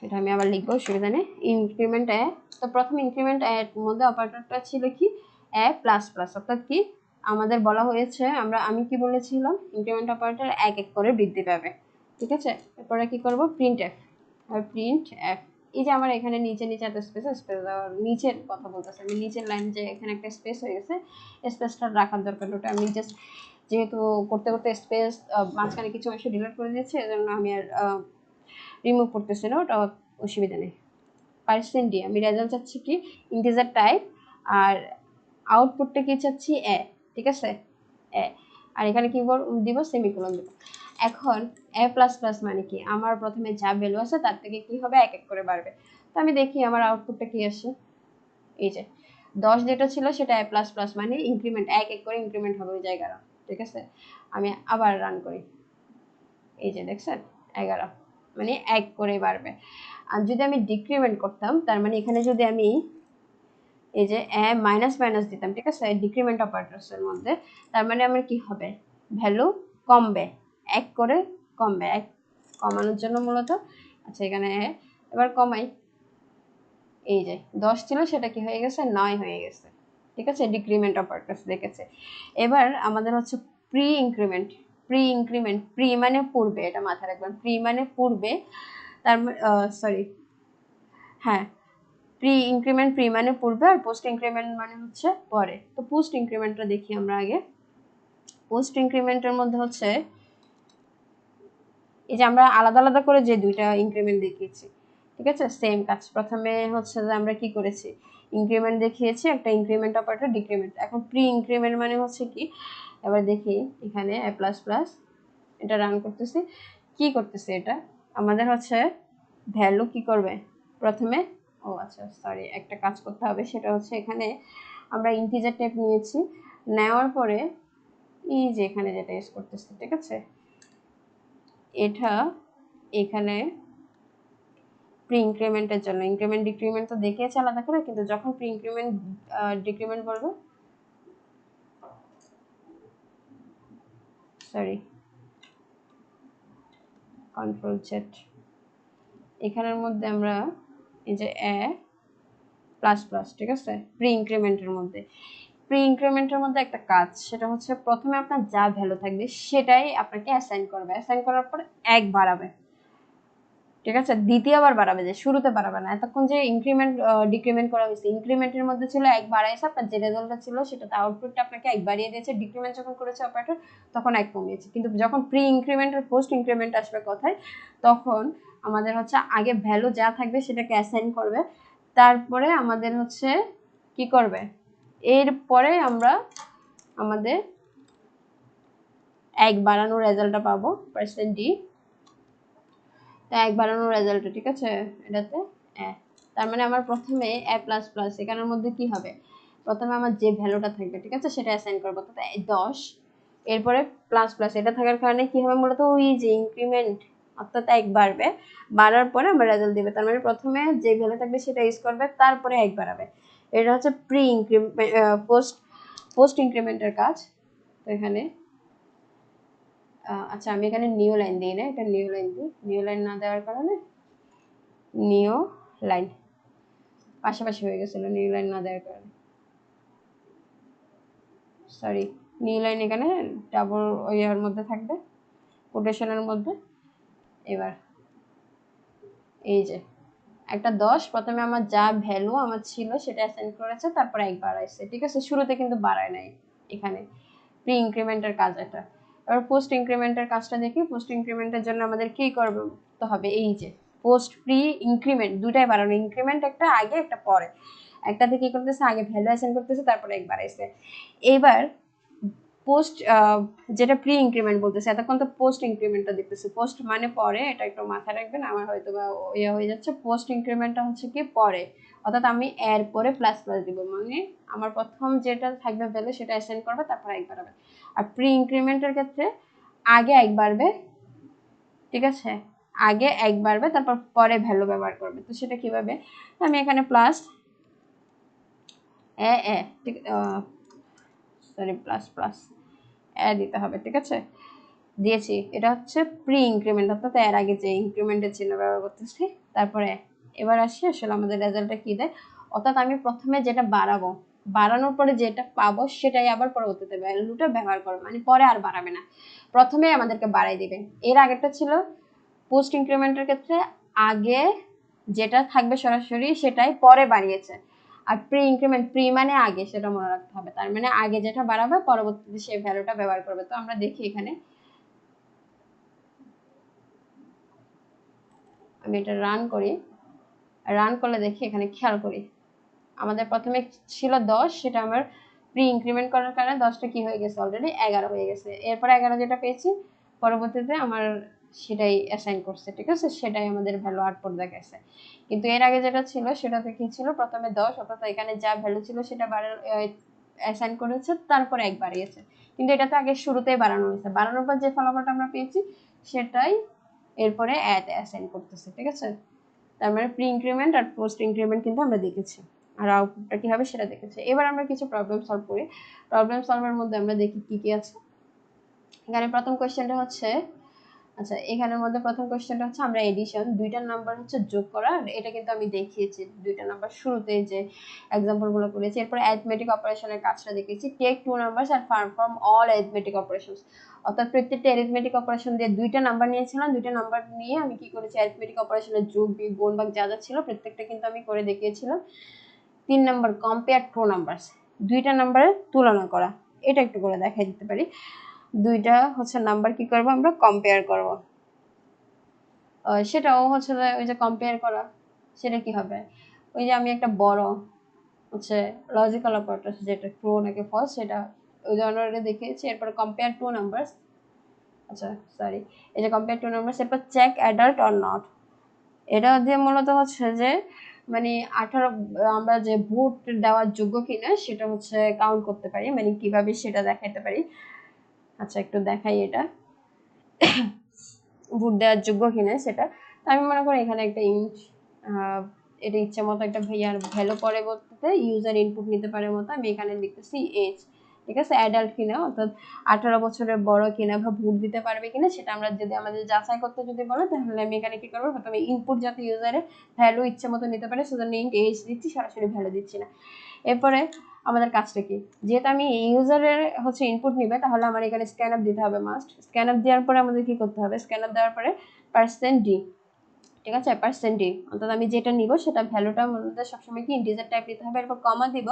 এটা আমি আবার লিখবো, অসুবিধা নেই। ইনক্রিমেন্ট a, তো প্রথম ইনক্রিমেন্ট a এর মধ্যে অপারেটরটা ছিল কি a প্লাস প্লাস, অর্থাৎ কি আমাদের বলা হয়েছে আমি কি বলেছিলাম ইনক্রিমেন্ট অপারেটর এক এক করে বৃদ্ধি পাবে, ঠিক আছে। এরপরে কি করব প্রিন্ট এফ, আর প্রিন্ট এফ এই যে আমার এখানে নিচে নিচে একটা স্পেস নিচের কথা বলতেছে, আমি নিচের লাইন যে এখানে একটা স্পেস হয়ে গেছে, স্পেসটা রাখার দরকার, ওটা আমি জাস্ট যেহেতু করতে করতে স্পেস মাঝখানে কিছু অংশ ডিলিট করে দিয়েছি, এজন্য আমি আর রিমুভ করতেছি না, ওটা অসুবিধা নেই। %d আমি রেজাল্ট চাচ্ছি কি ইন্টিজার টাইপ, আর আউটপুটটা কি চাচ্ছি এ, ঠিক আছে এ, আর এখানে কি দিব সেমিকোলন দিব। এখন এ প্লাস প্লাস মানে কি আমার প্রথমে যা ভ্যালু আছে তার থেকে কি হবে এক এক করে বাড়বে। তো আমি দেখি আমার আউটপুটটা কি আসে, এই যে 10 যেটা ছিল সেটা এ প্লাস প্লাস মানে ইনক্রিমেন্ট এক এক করে ইনক্রিমেন্ট হবে ওই জায়গাটা, ঠিক আছে। আমি আবার রান করি, এই যে দেখছেন 11 মানে এক করে বাড়বে। আর যদি আমি ডিক্রিমেন্ট করতাম, তার মানে এখানে যদি আমি এই যে মাইনাস মাইনাস দিতাম, ঠিক আছে ডিক্রিমেন্ট অপারেটরসের মধ্যে, তার মানে আমার কি হবে ভ্যালু কমবে, এক করে কমবে, এক কমানোর জন্য মূলত। আচ্ছা এখানে এবার কমাই, এই যে 10 ছিল সেটা কি হয়ে গেছে 9 হয়ে গেছে, ঠিক আছে ডিক্রিমেন্ট অপারেটরস দেখেছে। এবার আমাদের হচ্ছে প্রি ইনক্রিমেন্ট, প্রি মানে পূর্বে, এটা মাথায় রাখবেন, প্রি মানে পূর্বে, তার সরি হ্যাঁ প্রি ইনক্রিমেন্ট প্রি মানে পূর্বে আর পোস্ট ইনক্রিমেন্ট মানে হচ্ছে পরে। তো পোস্ট ইনক্রিমেন্টটা দেখি আমরা আগে। পোস্ট ইনক্রিমেন্টের মধ্যে হচ্ছে এই যে আমরা আলাদা আলাদা করে যে দুইটা ইনক্রিমেন্ট দেখিয়েছি, ঠিক আছে, সেম কাজ। প্রথমে হচ্ছে যে আমরা কি করেছি, ইনক্রিমেন্ট দেখিয়েছি, একটা ইনক্রিমেন্ট অপারেটর ডিক্রিমেন্ট। এখন প্রি ইনক্রিমেন্ট মানে হচ্ছে কি, এবার দেখি এখানে a প্লাস প্লাস এটা রান করতেছি, কি করতেছে এটা আমাদের হচ্ছে ভ্যালু কি করবে প্রথমে, ও আচ্ছা সরি একটা কাজ করতে হবে, সেটা হচ্ছে এখানে আমরা ইন্টিজার টাইপ নিয়েছি, নেওয়ার পরে এই যে এখানে যেটা ইউজ করতেছি, ঠিক আছে, এটা এখানে প্রি ইনক্রিমেন্টের জন্য, ইনক্রিমেন্ট ডিক্রিমেন্ট তো দেখিয়েছে আলাদা করে, কিন্তু যখন প্রি ইনক্রিমেন্ট ডিক্রিমেন্ট বলবো, সরি কন্ট্রোল জেড, এখানের মধ্যে আমরা এই যে এ প্লাস প্লাস, ঠিক আছে, প্রি ইনক্রিমেন্টের মধ্যে, প্রি ইনক্রিমেন্টের মধ্যে একটা কাজ, সেটা হচ্ছে প্রথমে আপনার যা ভ্যালু থাকবে সেটাই আপনাকে অ্যাসাইন করবে, অ্যাসাইন করার পর এক বাড়াবে, ঠিক আছে, দ্বিতীয়বার বাড়াবে, যে শুরুতে বাড়াবে না। এতক্ষণ যে ইনক্রিমেন্ট ডিক্রিমেন্ট করা হয়েছে, ইনক্রিমেন্টের মধ্যে ছিল এক বাড়াইছে, আপনার যে রেজাল্টটা ছিল সেটাতে আউটপুটটা আপনাকে এক বাড়িয়ে দিয়েছে, ডিক্রিমেন্ট যখন করেছে অপারেটর তখন এক কমিয়েছে। কিন্তু যখন প্রি ইনক্রিমেন্ট আর পোস্ট ইনক্রিমেন্ট আসবে কথায়, তখন আমাদের হচ্ছে আগে ভ্যালু যা থাকবে সেটাকে অ্যাসাইন করবে, তারপরে আমাদের হচ্ছে কি করবে, এরপরে আমরা আমাদের এক বাড়ানোর রেজাল্টটা পাবো পার্সেন্ট ডি, এক বাড়ানোর রেজাল্ট, ঠিক আছে, এটাতে তার মানে আমার প্রথমে এ প্লাস প্লাস এখানের মধ্যে কি হবে, প্রথমে আমার যে ভ্যালুটা থাকবে, ঠিক আছে, সেটা অ্যাসাইন করবো, অর্থাৎ 10, এরপরে প্লাস প্লাস এটা থাকার কারণে কি হবে মূলত ওই যে ইনক্রিমেন্ট, অর্থাৎ এক বাড়বে, বাড়ার পরে আমার রেজাল্ট দিবে, তার মানে প্রথমে যে ভ্যালু থাকবে সেটা ইউজ করবে, তারপরে এক বাড়াবে। এটা হচ্ছে প্রি ইনক্রিমেন্ট পোস্ট ইনক্রিমেন্টের কাজ। তো এখানে আচ্ছা আমি এখানে নিউ লাইন দিই না, এটা নিউ লাইন দিই, নিউ লাইন না দেওয়ার কারণে নিউ লাইন পাশাপাশি হয়ে গেছিল, নিউ লাইন না দেওয়ার কারণে, সরি নিউ লাইন এখানে ডাবল ইয়ার মধ্যে থাকবে, কোটেশনের মধ্যে। এবার এই যে একটা 10, প্রথমে আমার যা ভ্যালু আমার ছিল সেটা অ্যাসাইন করেছে, তারপরে এক বাড়াইছে, ঠিক আছে, শুরুতে কিন্তু বাড়ায় নাই, এখানে প্রি ইনক্রিমেন্টের কাজ এটা। এবার পোস্ট ইনক্রিমেন্টের কাজটা দেখি, পোস্ট ইনক্রিমেন্টের জন্য আমাদের কি করতে হবে, এই যে পোস্ট প্রি ইনক্রিমেন্ট দুটাই বাড়ানো, ইনক্রিমেন্ট একটা আগে একটা পরে, একটাতে কি করতেছে আগে ভ্যালু অ্যাসাইন করতেছে, তারপরে এক বাড়াইছে। এবার পোস্ট যেটা প্রি ইনক্রিমেন্ট বলতেছে, এতক্ষণ তো পোস্ট ইনক্রিমেন্টটা দেখতেছে, পোস্ট মানে পরে, এটা একটু মাথায় রাখবেন, আমার হয়তো বা ইয়ে হয়ে যাচ্ছে, পোস্ট ইনক্রিমেন্টটা হচ্ছে কি পরে, অর্থাৎ আমি এর পরে প্লাস প্লাস দিব, মানে আমার প্রথম যেটা থাকবে ভ্যালু সেটা অ্যাসাইন করবে, তারপর এক বাড়াবে। আর প্রি ইনক্রিমেন্টের ক্ষেত্রে আগে এক বাড়বে, ঠিক আছে, আগে এক বাড়বে, তারপর পরে ভ্যালু ব্যবহার করবে। তো সেটা কিভাবে, আমি এখানে প্লাস এ এ ঠিক সরি প্লাস প্লাস দিতে হবে, ঠিক আছে, দিয়েছি। এটা হচ্ছে প্রি ইনক্রিমেন্ট, অর্থাৎ এর আগে যে ইনক্রিমেন্টের চিহ্ন ব্যবহার করতেছি, তারপরে এবার আসি আসলে আমাদের রেজাল্টটা কি দেয়, অর্থাৎ আমি প্রথমে যেটা বাড়াবো, বাড়ানোর পরে যেটা পাবো সেটাই আবার পরবর্তীতে ভ্যালুটা ব্যবহার করবে, মানে পরে আর বাড়াবে না, প্রথমে আমাদেরকে বাড়াই দিবে। এর আগেরটা ছিল পোস্ট ইনক্রিমেন্টের ক্ষেত্রে আগে যেটা থাকবে সরাসরি সেটাই পরে বাড়িয়েছে, আর প্রি ইনক্রিমেন্ট প্রি মানে আগে, সেটা মনে রাখতে হবে, তার মানে আগে যেটা বাড়াবে পরবর্তীতে সেই ভ্যালুটা ব্যবহার করবে। তো আমরা দেখি এখানে, আমি এটা রান করি, রান করলে দেখি এখানে খেয়াল করি, আমাদের প্রথমে ছিল 10, সেটা আমার প্রি ইনক্রিমেন্ট করার কারণে 10টা কি হয়ে গেছে, অলরেডি 11 হয়ে গেছে। এরপর 11 যেটা পেয়েছি পরবর্তীতে আমার সেটাই অ্যাসাইন করছে, ঠিক আছে, সেটাই আমাদের ভ্যালু আউটপুট দেখাচ্ছে। কিন্তু এর আগে যেটা ছিল সেটাতে কি ছিল, প্রথমে 10, অর্থাৎ এখানে যা ভ্যালু ছিল সেটা অ্যাসাইন করেছে, তারপরে এক বাড়িয়েছে, কিন্তু এটা তো আগে শুরুতেই বাড়ানো হয়েছে, বাড়ানোর পর যে ফলাফলটা আমরা পেয়েছি সেটাই এরপরে অ্যাসাইন করতেছে, ঠিক আছে। তার মানে প্রি ইনক্রিমেন্ট আর পোস্ট ইনক্রিমেন্ট কিন্তু আমরা দেখেছি, আর আউটপুটটা কি হবে সেটা দেখেছি। এবার আমরা কিছু প্রবলেম সলভ করি, প্রবলেম সলভের মধ্যে আমরা দেখি কি কি আছে। এখানে প্রথম কোয়েশ্চেনটা হচ্ছে আচ্ছা, এখানের মধ্যে প্রথম কোশ্চেনটা হচ্ছে আমরা এডিশন, দুইটা নাম্বার হচ্ছে যোগ করা, এটা কিন্তু আমি দেখিয়েছি দুইটা নাম্বার শুরুতে যে এক্সাম্পলগুলো করেছি। এরপর অ্যারিথমেটিক অপারেশনের কাজটা দেখিয়েছি, take two numbers and perform all arithmetic operations. অর্থাৎ প্রত্যেকটা অ্যারিথমেটিক অপারেশন দিয়ে দুইটা নাম্বার নিয়েছিলাম, দুইটা নাম্বার নিয়ে আমি কি করেছি, অ্যারিথমেটিক অপারেশনের যোগ বিয়োগ গুণ ভাগ যা যা ছিল প্রত্যেকটা কিন্তু আমি করে দেখিয়েছিলাম। 3 নাম্বার কম্পেয়ার টু নাম্বারস, দুইটা নাম্বারের তুলনা করা, এটা একটু করে দেখাই দিতে পারি। দুইটা হচ্ছে নাম্বার কি করব, আমরা কম্পেয়ার করব। সেটাও হচ্ছে যে ওই যে কম্পেয়ার করা, সেটা কি হবে, ওই যে আমি একটা বড় হচ্ছে লজিক্যাল অপারেটর যেটা ট্রু নাকি ফলস সেটা ওই ধরনের দেখিয়েছি। এরপর কম্পেয়ার টু নাম্বারস, আচ্ছা সরি, এই যে কম্পেয়ার টু নাম্বারস, এরপর চেক অ্যাডাল্ট অর নট, এটা দিয়ে মূলত হচ্ছে যে মানে 18 আমরা যে ভোট দেওয়ার যোগ্য কিনা সেটা হচ্ছে কাউন্ট করতে পারি, মানে কিভাবে সেটা দেখাইতে পারি। আচ্ছা একটু দেখাই এটা ভোট দেওয়ার যোগ্য কিনা সেটা। আমি মনে করি এখানে একটা ইন্ট, এটা ইচ্ছা মতো একটা ভাইয়ার ভ্যালু পরবর্তীতে ইউজার ইনপুট নিতে পারে মতো আমি এখানে লিখতেছি এজ, ঠিক আছে, অ্যাডাল্ট কিনা অর্থাৎ 18 বছরের বড় কিনা বা ভোট দিতে পারবে কিনা সেটা আমরা যদি আমাদের যাচাই করতে যদি বলে তাহলে আমি এখানে কি করবো, প্রথমে ইনপুট যাতে ইউজারের ভ্যালু ইচ্ছা মতো নিতে পারে সেজন্য ইন্ট এজ দিচ্ছি, সরাসরি ভ্যালু দিচ্ছি না। এরপরে আমাদের কাজটা কি, যেহেতু আমি ইউজারের হচ্ছে ইনপুট নিবে তাহলে আমার এখানে স্ক্যান আপ দিতে হবে মাস্ট। স্ক্যান আপ দেওয়ার পরে আমাদের কি করতে হবে, স্ক্যান আপ দেওয়ার পরে %d, ঠিক আছে, %d অর্থাৎ আমি যেটা নিব সেটা ভ্যালুটা মধ্যে সবসময় কি ইন্টিজার টাইপ দিতে হবে। এরপর কমা দিব,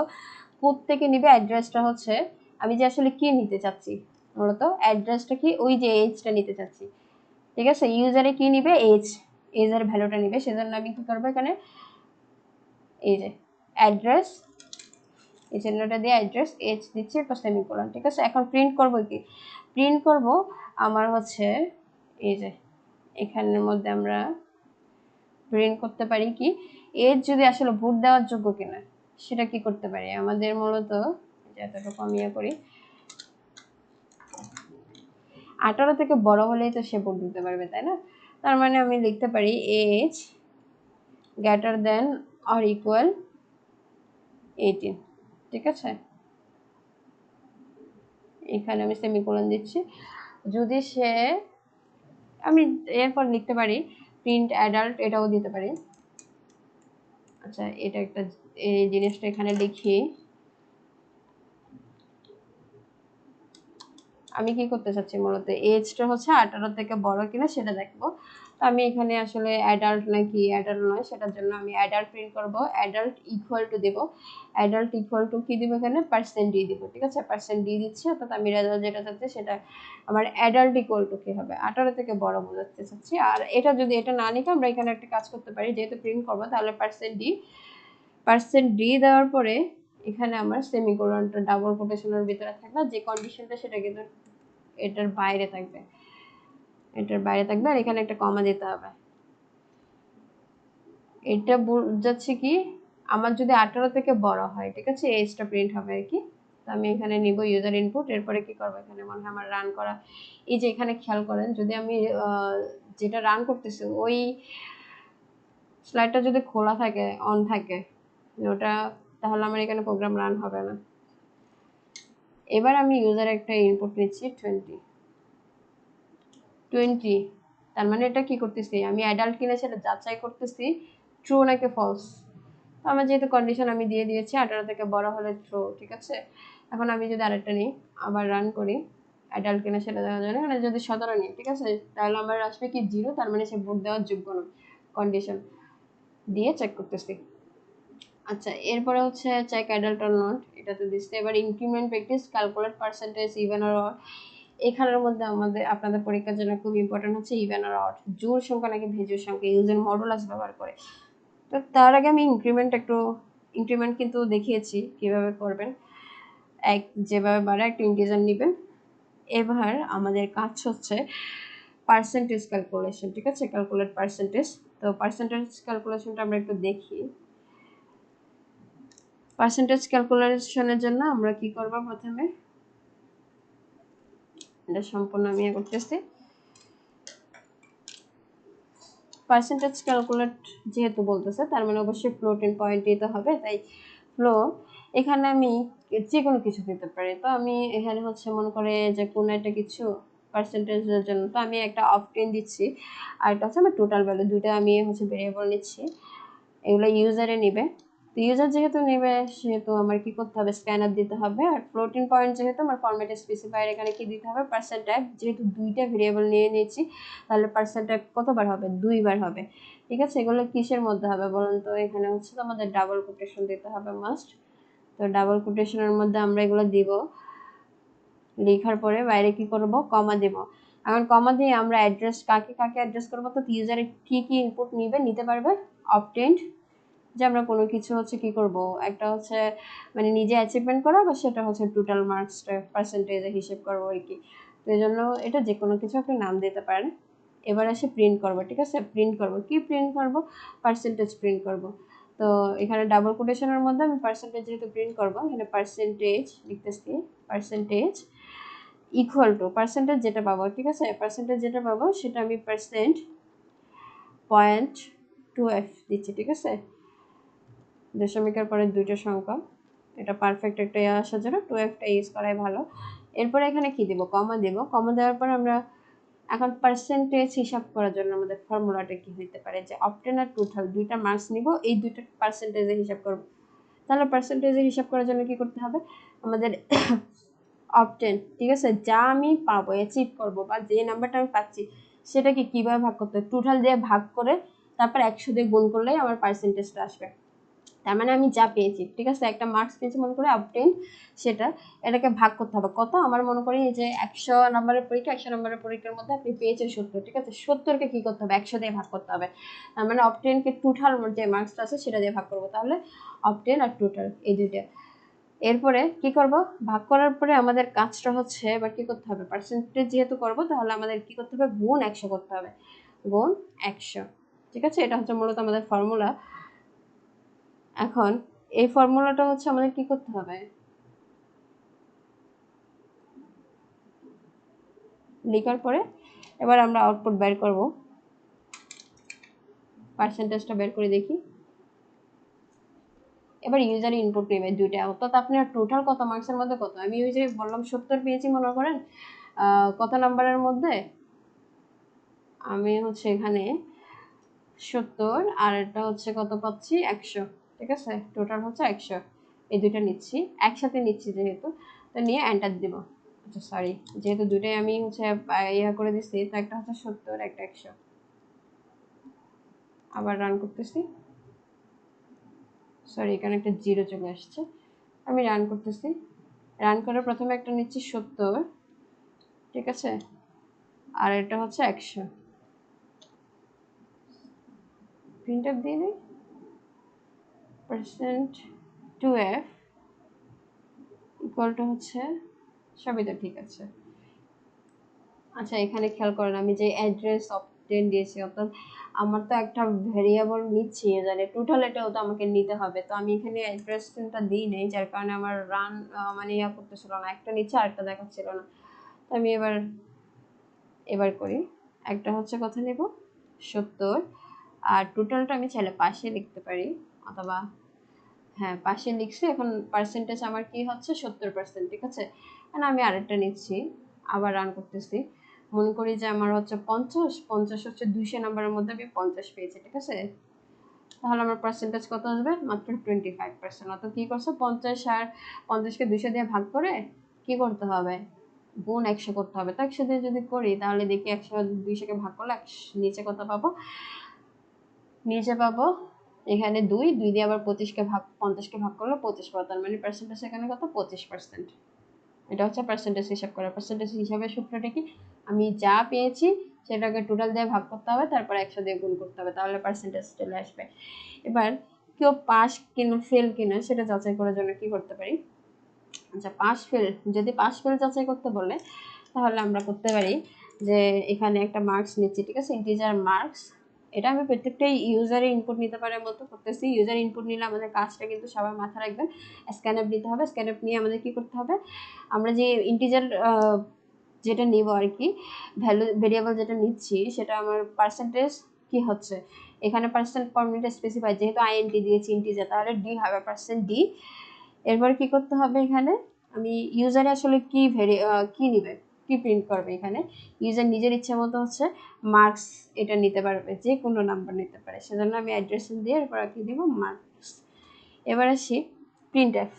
কোড থেকে নিবে অ্যাড্রেসটা হচ্ছে আমি যে আসলে কি নিতে চাচ্ছি, মূলত অ্যাড্রেসটা কি ওই যে এজটা নিতে চাচ্ছি, ঠিক আছে, ইউজারে কি নিবে এজ, এজের ভ্যালুটা নিবে, সেজন্য আমি কি করবো এখানে এই যে অ্যাড্রেস, এই চিহ্নটা দিয়ে অ্যাড্রেস এজ দিচ্ছি, এরপর সেমিকোলন, ঠিক আছে। এখন প্রিন্ট করব কি, প্রিন্ট করব আমার হচ্ছে এই যে এখানের মধ্যে আমরা প্রিন্ট করতে পারি কি, এজ যদি আসলে ভোট দেওয়ার যোগ্য কিনা সেটা কি করতে পারি, আমাদের মূলত এতটুকু আমি করি 18 থেকে বড় হলেই তো সে ভোট দিতে পারবে, তাই না? তার মানে আমি লিখতে পারি age greater than or equal 18, ঠিক আছে, এখানে আমি সেমিকোলন দিচ্ছি। যদি সে, আমি এরপর লিখতে পারি প্রিন্ট অ্যাডাল্ট, এটাও দিতে পারি। আচ্ছা এটা একটা এই জিনিসটা এখানে লিখি, আমি কি করতে চাচ্ছি মূলত এজটা হচ্ছে 18 থেকে বড় কিনা সেটা দেখবো। তো আমি এখানে আসলে অ্যাডাল্ট নাকি অ্যাডাল্ট নয় সেটার জন্য আমি অ্যাডাল্ট প্রিন্ট করব, অ্যাডাল্ট ইকুয়াল টু দেব, অ্যাডাল্ট ইকুয়াল টু কি দিব এখানে %d দিব, ঠিক আছে, %d দিচ্ছি, অর্থাৎ আমি রেজাল্ট যেটা চাচ্ছি সেটা আমার অ্যাডাল্ট ইকুয়াল টু কি হবে 18 থেকে বড় বোঝাতে চাচ্ছি। আর এটা যদি এটা না লিখে আমরা এখানে একটা কাজ করতে পারি, যেহেতু প্রিন্ট করবো তাহলে %d দেওয়ার পরে এখানে আমার সেমিকোলনটা ডাবল কোটেশনের ভিতরে থাকবে, যে কন্ডিশনটা সেটা কিন্তু এটার বাইরে থাকবে, এটার বাইরে থাকবে, আর এখানে একটা কমা দিতে হবে। এটা বোঝাচ্ছে কি আমার যদি 18 থেকে বড় হয়, ঠিক আছে, এজটা প্রিন্ট হবে আর কি। তো আমি এখানে নিব ইউজার ইনপুট, এরপরে কি করব এখানে মনে হয় আমার রান করা, এই যে এখানে খেয়াল করেন যদি আমি যেটা রান করতেছি ওই স্লাইডটা যদি খোলা থাকে অন থাকে ওটা, তাহলে আমার এখানে প্রোগ্রাম রান হবে না। এবার আমি ইউজার একটা ইনপুট নিচ্ছি 20, তার মানে এটা কি করতেছি আমি অ্যাডাল্ট কিনা সেটা যাচাই করতেছি ট্রু নাকি ফলস। আমার যেহেতু কন্ডিশন আমি দিয়ে দিয়েছি 18 থেকে বড় হলে ট্রু, ঠিক আছে। এখন আমি যদি আরেকটা নিই আবার রান করি অ্যাডাল্ট কিনা সেটা দেখার জন্য, মানে যদি 17 নিই, ঠিক আছে, তাহলে আমার আসবে কি 0, তার মানে সে ভোট দেওয়ার যোগ্য নয়, কন্ডিশন দিয়ে চেক করতেছি। আচ্ছা এরপরে হচ্ছে চেক অ্যাডাল্ট অর নট, এটা তো দিচ্ছে। এবার increment practice calculate percentage even or odd, এখানের মধ্যে আমাদের আপনাদের পরীক্ষার জন্য খুব ইম্পর্টেন্ট হচ্ছে ইভেন আর অড, জোড় সংখ্যা নাকি বিজোড় সংখ্যা ইউজের মডুলাস ব্যবহার করে। তো তার আগে আমি ইনক্রিমেন্ট কিন্তু দেখিয়েছি কিভাবে করবেন, এক যেভাবে বাড়ে একটা ইন্টিজার নেবেন। এবার আমাদের কাজ হচ্ছে পার্সেন্টেজ ক্যালকুলেশন, ঠিক আছে, ক্যালকুলেট পার্সেন্টেজ। তো পার্সেন্টেজ ক্যালকুলেশনটা আমরা একটু দেখি। পার্সেন্টেজ ক্যালকুলেশনের জন্য আমরা কি করব, প্রথমে এটা সম্পূর্ণ আমি করতেছি। পার্সেন্টেজ ক্যালকুলেট যেহেতু বলতেছে তার মানে অবশ্যই ফ্লোটিং পয়েন্ট দিতে হবে, তাই ফ্লো এখানে আমি যে কোনো কিছু দিতে পারি। তো আমি এখানে হচ্ছে মনে করে যে কোনো একটা কিছু পার্সেন্টেজের জন্য। তো আমি একটা অপটেন দিচ্ছি, আর এটা হচ্ছে আমার টোটাল ভ্যালু, দুইটা আমি হচ্ছে ভেরিয়েবল নিচ্ছি, এগুলো ইউজারে নিবে। তো ইউজার যেহেতু নেবে সেহেতু আমার কি করতে হবে, স্ক্যানার দিতে হবে। আর ফ্লোটিং পয়েন্ট যেহেতু আমার ফরম্যাট স্পেসিফায়ার, এখানে কি দিতে হবে, পার্সেন্ট টাইপ, যেহেতু দুইটা ভেরিয়েবল নিয়ে নিয়েছি তাহলে পার্সেন্ট টাইপ কতবার হবে, 2বার হবে। ঠিক আছে, এগুলো কিসের মধ্যে হবে বলুন তো, এখানে হচ্ছে তো আমাদের ডাবল কোটেশন দিতে হবে মাস্ট। তো ডাবল কোটেশনের মধ্যে আমরা এগুলো দিব, লেখার পরে বাইরে কি করব, কমা দেব। এখন কমা দিয়ে আমরা অ্যাড্রেস কাকে কাকে অ্যাড্রেস করব, তো ইউজারে কি কি ইনপুট নিতে পারবে, অবটেন্ড, যে আমরা কোনো কিছু হচ্ছে কি করব, একটা হচ্ছে মানে নিজে অ্যাচিভমেন্ট করা, বা সেটা হচ্ছে টোটাল মার্কসটা পার্সেন্টেজে হিসেব করবো আর কি। তো এই জন্য এটা যে কোনো কিছু একটা নাম দিতে পারেন। এবার এসে প্রিন্ট করব, ঠিক আছে, প্রিন্ট করব কি, প্রিন্ট করব পার্সেন্টেজ প্রিন্ট করব। তো এখানে ডাবল কোটেশনের মধ্যে আমি পার্সেন্টেজ যেহেতু প্রিন্ট করব, এখানে পার্সেন্টেজ লিখতেছি, পার্সেন্টেজ ইকুয়াল টু পার্সেন্টেজ যেটা পাবো, ঠিক আছে, পার্সেন্টেজ যেটা পাবো সেটা আমি %.2f দিচ্ছি, ঠিক আছে, দশমিকের পরে দুইটা সংখ্যা, এটা পারফেক্ট একটা আসার জন্য 2f-টা ইউজ করাই ভালো। এরপরে এখানে কি দেব, কমা দেব। কমা দেওয়ার পর আমরা এখন পার্সেন্টেজ হিসাব করার জন্য আমাদের ফর্মুলাটা কি হইতে পারে, যে অপটেন আর টোটাল দুইটা মার্কস নিব, এই দুইটা পার্সেন্টেজে হিসাব করব। তাহলে পার্সেন্টেজে হিসাব করার জন্য কি করতে হবে, আমাদের অপটেন, ঠিক আছে, যা আমি পাবো অ্যাচিভ করবো বা যে নাম্বারটা আমি পাচ্ছি সেটাকে কিভাবে ভাগ করতে হবে, টোটাল দিয়ে ভাগ করে তারপর 100 দিয়ে গুণ করলেই আমার পার্সেন্টেজটা আসবে। তার মানে আমি যা পেয়েছি, ঠিক আছে, একটা মার্কস পেয়েছি মনে করে অবটেন, সেটা এটাকে ভাগ করতে হবে কত, আমার মনে করি যে 100 নম্বরের পরীক্ষা, 100 নম্বরের পরীক্ষার মধ্যে আপনি পেয়েছেন 70, ঠিক আছে, 70কে কি করতে হবে, 100 দিয়ে ভাগ করতে হবে। তার মানে অবটেনকে টোটাল যে মার্কসটা আছে সেটা দিয়ে ভাগ করবো, তাহলে অবটেন আর টোটাল এই দুইটা। এরপরে কি করব, ভাগ করার পরে আমাদের কাজটা হচ্ছে এবার কি করতে হবে, পার্সেন্টেজ যেহেতু করব তাহলে আমাদের কি করতে হবে, গুণ 100 করতে হবে, গুণ 100, ঠিক আছে, এটা হচ্ছে মূলত আমাদের ফর্মুলা। এখন এই ফর্মুলাটা হচ্ছে আমাদের কি করতে হবে, লেখার পরে এবার আমরা আউটপুট বের করব, পার্সেন্টেজটা বের করে দেখি। এবার ইউজার ইনপুট নেবে দুইটা, অর্থাৎ আপনার টোটাল কত মার্কসের মধ্যে কত, আমি ওই যে বললাম 70 পেয়েছি মনে করেন, কত নাম্বারের মধ্যে, আমি হচ্ছে এখানে 70 আর এটা হচ্ছে কত পাচ্ছি, 100, ঠিক আছে, টোটাল হচ্ছে 100, এই দুইটা নিচ্ছি একসাথে নিচ্ছি যেহেতু, তো নিয়ে এন্টার দিব। আচ্ছা সরি, যেহেতু দুইটাই আমি হচ্ছে ইয়া করে দিচ্ছি, তো একটা হচ্ছে 70, একটা 100। আবার রান করতেছি, সরি এখানে একটা জিরো চলে আসছে, আমি রান করতেছি, রান করে প্রথমে একটা নিচ্ছি 70, ঠিক আছে, আর এটা হচ্ছে 100, প্রিন্ট আপ দিয়ে নেই, %2f ইকুয়াল টু হচ্ছে, সবই তো ঠিক আছে। আচ্ছা এখানে খেয়াল করেন আমি যে অ্যাড্রেস অবটেন দিয়েছি, অর্থাৎ আমার তো একটা ভেরিয়েবল নিচ্ছি জানি, টোটাল এটাও তো আমাকে নিতে হবে, তো আমি এখানে অ্যাড্রেসটা দিই নেই, যার কারণে আমার রান মানে ইয়া করতেছিল না, একটা নিচ্ছে আরেকটা দেখাচ্ছিল না। তো আমি এবার করি, একটা হচ্ছে কথা নেব 70, আর টোটালটা আমি চাইলে পাশে লিখতে পারি, অথবা হ্যাঁ পাশে লিখছি, এখন পার্সেন্টেজ আমার কি হচ্ছে 70%, ঠিক আছে। এখন আমি আরেকটা নিচ্ছি, আবার রান করতেছি, মনে করি যে আমার হচ্ছে 50 হচ্ছে 200 নাম্বারের মধ্যে আমি 50 পেয়েছি, ঠিক আছে, তাহলে আমার পার্সেন্টেজ কত আসবে, মাত্র 25%। অত কি করছে, 50 আর 50কে 200 দিয়ে ভাগ করে কি করতে হবে, গুণ 100 করতে হবে। তো 100 দিয়ে যদি করি তাহলে দেখি 100 200কে ভাগ করলে নিচে কত পাবো, নিচে পাবো এখানে 2 দিয়ে আবার 50কে ভাগ করলে 25 পাবো, তার মানে পার্সেন্টেজ এখানে কত, 25%। এটা হচ্ছে পার্সেন্টেজ হিসাব করা। পার্সেন্টেজ হিসাবের সূত্রটা কি, আমি যা পেয়েছি সেটাকে টোটাল দিয়ে ভাগ করতে হবে, তারপর 100 দিয়ে গুণ করতে হবে, তাহলে পার্সেন্টেজ চলে আসবে। এবার কেউ পাস কিনা ফেল কিনা সেটা যাচাই করার জন্য কি করতে পারি, আচ্ছা পাস ফেল, যদি পাস ফেল যাচাই করতে বলে তাহলে আমরা করতে পারি যে এখানে একটা মার্কস নিচ্ছি, ঠিক আছে, ইন্টিজার মার্কস, এটা আমি প্রত্যেকটাই ইউজারের ইনপুট নিতে পারার মতো করতেছি। ইউজার ইনপুট নিলে আমাদের কাজটা কিন্তু সবাই মাথায় রাখবেন, স্ক্যানআপ নিতে হবে, স্ক্যানআপ নিয়ে আমাদের কি করতে হবে, আমরা যে ইন্টিজার যেটা নিব আর কি, ভেরিয়েবল যেটা নিচ্ছি সেটা আমার পার্সেন্টেজ কি হচ্ছে, এখানে পার্সেন্ট ফর্মেট স্পেসিফাই, যেহেতু আইএনটি দিয়েছি ইন্টিজার, তাহলে ডি হবে %d। এরপর কি করতে হবে, এখানে আমি ইউজারে আসলে কি নিবে, কি প্রিন্ট করবে এখানে ইউজার নিজের ইচ্ছা মতো হচ্ছে মার্কস এটা নিতে পারবে, যে কোনো নাম্বার নিতে পারে, সেজন্য আমি অ্যাড্রেস দিয়ে এরপর কি দিব মার্কস। এবার আসি প্রিন্ট অ্যাপ।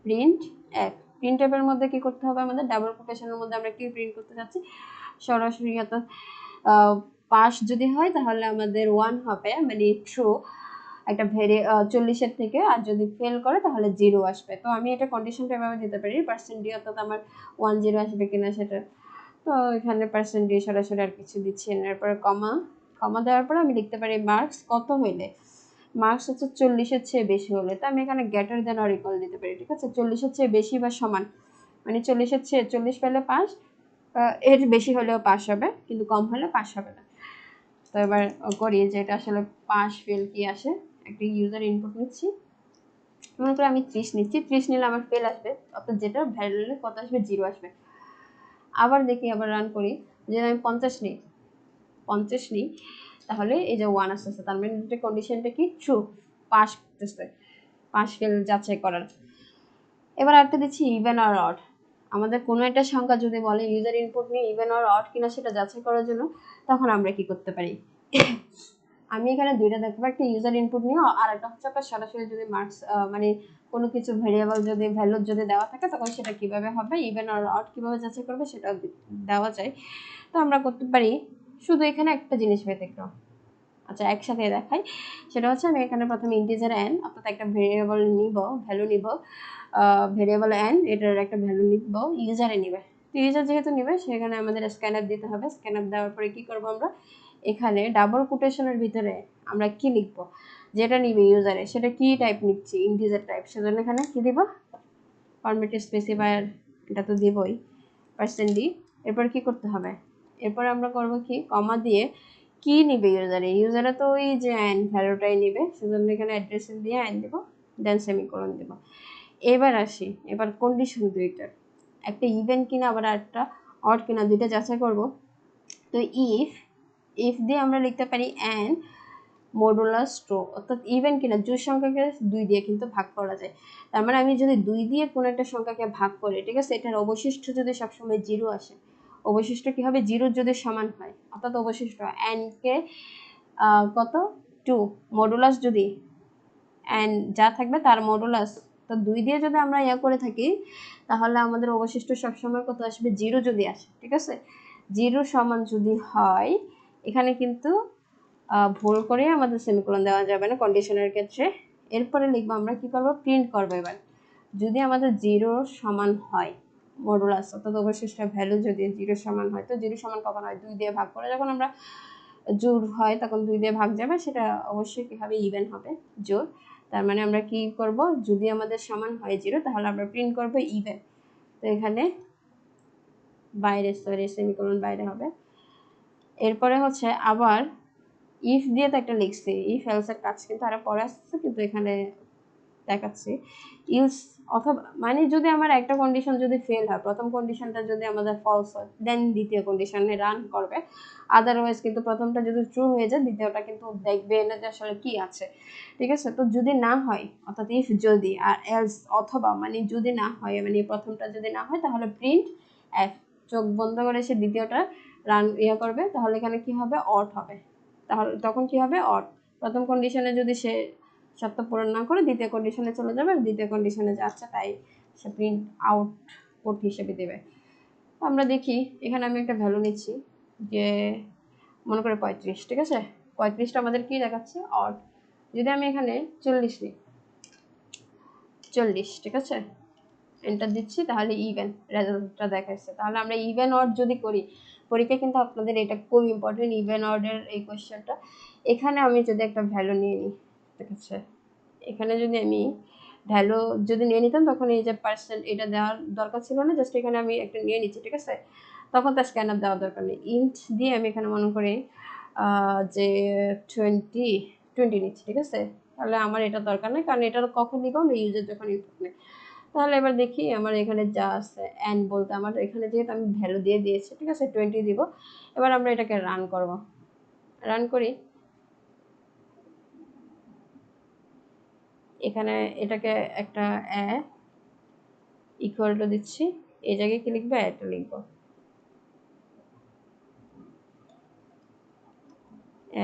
প্রিন্ট অ্যাপের মধ্যে কি করতে হবে আমাদের, ডাবল কোটেশনের মধ্যে আমরা কি প্রিন্ট করতে চাচ্ছি, সরাসরি অর্থাৎ পাস যদি হয় তাহলে আমাদের 1 হবে মানে ট্রু একটা 40-এর থেকে, আর যদি ফেল করে তাহলে 0 আসবে। তো আমি এটা কন্ডিশনটা এভাবে দিতে পারি %d অর্থাৎ আমার 10 আসবে কিনা সেটা। তো এখানে %d সরাসরি আর কিছু দিচ্ছি না, এরপরে কমা দেওয়ার পরে আমি লিখতে পারি মার্কস কত হইলে, মার্কস হচ্ছে 40-এর চেয়ে বেশি হলে, তো আমি এখানে গ্রেটার দ্যান অর ইকুয়াল দিতে পারি, ঠিক আছে। 40-এর চেয়ে বেশি বা সমান মানে 40-এর চেয়ে 40 পেলে পাস, এর বেশি হলেও পাস হবে কিন্তু কম হলে পাস হবে না। তো এবার করি যে এটা আসলে পাস ফেল কি আসে, একটা ইউজার ইনপুট নিচ্ছি, মনে করি আমি 30 নিচ্ছি, 30 নিলে আমার ফেল আসবে, অর্থাৎ যেটা ভ্যালু কত আসবে 0 আসবে। আবার দেখি, আবার রান করি, যে আমি 50 নিই তাহলে এই যে 1 আসতেছে, তার মানে এটা কন্ডিশনটা কি ট্রু, পাস করতেছে, পাস ফেল যাচাই করার। এবার একটা দিচ্ছি ইভেন অর অড, আমাদের কোনো একটা সংখ্যা যদি বলে ইউজার ইনপুট নিয়ে ইভেন অর অড কিনা সেটা যাচাই করার জন্য, তখন আমরা কি করতে পারি আমি এখানে দুইটা দেখবো, একটা ইউজার ইনপুট নিয়ে আর একটা হচ্ছে আপনার সরাসরি যদি মার্কস মানে কোনো কিছু ভেরিয়েবল যদি ভ্যালু যদি দেওয়া থাকে তখন সেটা কিভাবে হবে, ইভেন অর অড কিভাবে যাচাই করবে সেটাও দেওয়া যায়। তো আমরা করতে পারি শুধু এখানে একটা জিনিস ব্যতিক্রম, আচ্ছা একসাথে দেখাই, সেটা হচ্ছে আমি এখানে প্রথমে ইন্টিজার n অর্থাৎ একটা ভেরিয়েবল নিব, ভ্যালু নিব, ভেরিয়েবল n এটার একটা ভ্যালু নিব, ইউজারে নিবে। তো ইউজার যেহেতু নিবে সেখানে আমাদের স্ক্যানার দিতে হবে, স্ক্যানার দেওয়ার পরে কি করব আমরা, এখানে ডাবল কোটেশনের ভিতরে আমরা কি লিখব, যেটা নিবে ইউজারে সেটা কি টাইপ নিচ্ছি, ইন্টিজার টাইপ, সেজন্য এখানে কি দিব ফরম্যাট স্পেসিফায়ার, এটা তো দিবই %d। এরপর কি করতে হবে, এরপর আমরা করব কি কমা দিয়ে কি নিবে ইউজারে তো ওই যে n ভ্যালুটাই নিবে, সেজন্য এখানে অ্যাড্রেস দিয়ে n দেব, দেন সেমিকোলন দেব। এবার আসি, এবার কন্ডিশন দুইটার, একটা ইভেন কিনা আবার একটা অড কিনা দুইটা যাচাই করব। তো ইফ দিয়ে আমরা লিখতে পারি n মডুলাস ট্রু, অর্থাৎ ইভেন কিনা জোড় সংখ্যাকে 2 দিয়ে কিন্তু ভাগ করা যায়, তার মানে আমি যদি 2 দিয়ে কোনো একটা সংখ্যাকে ভাগ করি, ঠিক আছে, এটার অবশিষ্ট যদি সবসময় 0 আসে, অবশিষ্ট কি হবে 0 যদি সমান হয়, অর্থাৎ অবশিষ্ট n কে কত 2 মডুলাস যদি n যা থাকবে তার মডুলাস, তো 2 দিয়ে যদি আমরা ইয়া করে থাকি তাহলে আমাদের অবশিষ্ট সবসময় কত আসবে 0 যদি আসে, ঠিক আছে। 0 সমান যদি হয়, এখানে কিন্তু ভুল করে আমাদের সেমিকোলন দেওয়া যাবে না কন্ডিশনের ক্ষেত্রে। এরপরে লিখবো আমরা কি করব, প্রিন্ট করবো। এবার যদি আমাদের 0 সমান হয় মডুলাস অর্থাৎ অবশিষ্ট ভ্যালু যদি 0 সমান হয়, তো 0 সমান কখন হয় 2 দিয়ে ভাগ করে, যখন আমরা জোড় হয় তখন 2 দিয়ে ভাগ যাবে, সেটা অবশ্যই কি হবে ইভেন হবে জোড়। তার মানে আমরা কি করব, যদি আমাদের সমান হয় 0 তাহলে আমরা প্রিন্ট করব ইভেন। তো এখানে বাইরে সেমিকোলন বাইরে হবে। এরপরে হচ্ছে আবার ইফ দিয়ে তো একটা লিখছি, ইফ এলস এর কাজ কিন্তু আরো পরে আসছে, কিন্তু এখানে দেখাচ্ছি ইলস, অথবা মানে যদি আমার একটা কন্ডিশন যদি ফেল হয়, প্রথম কন্ডিশনটা যদি আমাদের ফলস হয় দেন দ্বিতীয় কন্ডিশনে রান করবে, আদারওয়াইজ কিন্তু প্রথমটা যদি ট্রু হয়ে যায় দ্বিতীয়টা কিন্তু দেখবে না যে আসলে কি আছে, ঠিক আছে। তো যদি না হয় অর্থাৎ ইফ যদি, আর এলস অথবা মানে যদি না হয় মানে প্রথমটা যদি না হয় তাহলে প্রিন্ট এফ, চোখ বন্ধ করে সে দ্বিতীয়টা রান করবে, তাহলে এখানে কি হবে অড হবে, তাহলে তখন কি হবে অড, প্রথম কন্ডিশনে যদি সে শর্ত পূরণ না করে দ্বিতীয় কন্ডিশনে চলে যাবে, দ্বিতীয় কন্ডিশনে যাচ্ছে তাই সে প্রিন্ট আউটপুট হিসেবে দেবে। আমরা দেখি এখানে আমি একটা ভ্যালু নিচ্ছি, যে মনে করে 35, ঠিক আছে, 35টা আমাদের কি দেখাচ্ছে অড। যদি আমি এখানে 40 নিই, 40, ঠিক আছে, এন্টার দিচ্ছি, তাহলে ইভেন রেজাল্টটা দেখাচ্ছে। তাহলে আমরা ইভেন অড যদি করি, পরীক্ষা কিন্তু আপনাদের এটা খুব ইম্পর্টেন্ট, ইভেন অর্ডের এই কোয়েশ্চেনটা। এখানে আমি যদি একটা ভ্যালু নিয়ে নিই, ঠিক আছে, এখানে যদি আমি ভ্যালু যদি নিয়ে নিতাম তখন এই যে পার্সেন্ট এটা দেওয়ার দরকার ছিল না, জাস্ট এখানে আমি একটা নিয়ে নিচ্ছি, ঠিক আছে, তখন তার স্ক্যানার দেওয়ার দরকার নেই। ইন্ট দিয়ে আমি এখানে মনে করি যে 20 নিচ্ছি, ঠিক আছে, তাহলে আমার এটা দরকার নেই, কারণ এটা কখন দিব আমরা ইউজার যখন ইনপুট নেই। তাহলে এবার দেখি আমার এখানে যা আছে n বলতে আমার এখানে যেহেতু আমি ভ্যালু দিয়ে দিয়েছি, ঠিক আছে, 20 দিব। এবার আমরা এটাকে রান করব, রান করি, এখানে এটাকে একটা ইকুয়াল টু দিচ্ছি, এই জায়গায় কি লিখবো, এটা লিখবো,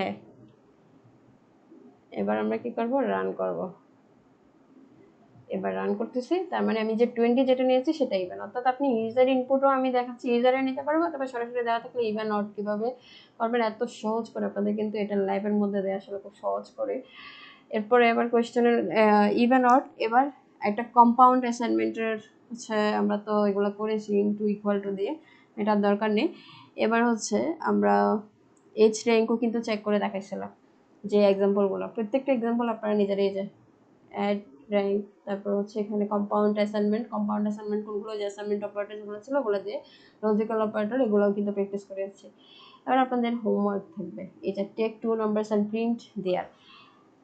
এ। এবার আমরা কি করব, রান করব। এবার রান করতেছি, তার মানে আমি যে 20 যেটা নিয়েছি সেটা ইভেন, অর্থাৎ আপনি ইউজার ইনপুটও আমি দেখাচ্ছি, ইউজারে নিতে পারবো, তবে সরাসরি দেওয়া থাকলে ইভেন অড কিভাবে করবেন এত সহজ করে আপনাদের কিন্তু এটা লাইভের মধ্যে দেওয়া আসলে খুব সহজ করে। এরপরে এবার কোয়েশ্চেনের ইভেন অড, এবার একটা কম্পাউন্ড অ্যাসাইনমেন্টের হচ্ছে আমরা তো এগুলো করেছি ইনটু ইকুয়াল টু দিয়ে, এটার দরকার নেই। এবার হচ্ছে আমরা এইচ র্যাঙ্কও কিন্তু চেক করে দেখাইছিলাম, যে এক্সাম্পলগুলো প্রত্যেকটা এক্সাম্পল আপনারা নিজেরাই যে অ্যাড র্যাঙ্ক, তারপর হচ্ছে এখানে কম্পাউন্ড অ্যাসাইনমেন্ট কোনগুলো, যে অ্যাসাইনমেন্ট অপারেটরগুলো ছিল ওগুলো দিয়ে, লজিক্যাল অপারেটর এগুলোও কিন্তু প্র্যাকটিস করে যাচ্ছি। এবার আপনাদের হোমওয়ার্ক থাকবে এই যে টেক 2 নাম্বারস অ্যান্ড প্রিন্ট দেয়ার,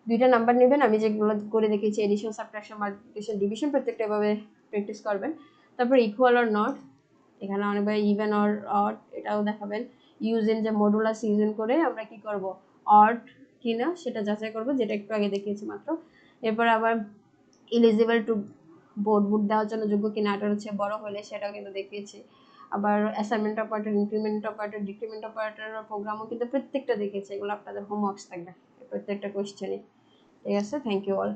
দুইটা নাম্বার নেবেন, আমি যেগুলো করে দেখেছি এডিশন, সাবট্রাকশন, মাল্টিপ্লিকেশন, ডিভিশন, প্রত্যেকটা এভাবে প্র্যাকটিস করবেন। তারপর ইকুয়াল অর নট, এখানে অনেকবার ইভেন অর অড এটাও দেখাবেন। ইউজেন যে মডুলাস ইউজেন করে আমরা কি করব, অড কিনা সেটা যাচাই করব, যেটা একটু আগে দেখিয়েছি মাত্র। এরপর আবার এলিজিবল টু বুট দেওয়ার জন্য যোগ্য কিনা, 18 হচ্ছে বড় হলে, সেটাও কিন্তু দেখিয়েছি। আবার assignment operator, increment operator, decrement operator প্রোগ্রামও কিন্তু প্রত্যেকটা দেখিয়েছি, এগুলো আপনাদের হোমওয়ার্কস থাকবে প্রত্যেকটা কোয়েশ্চেনে। ঠিক আছে, থ্যাংক ইউ অল।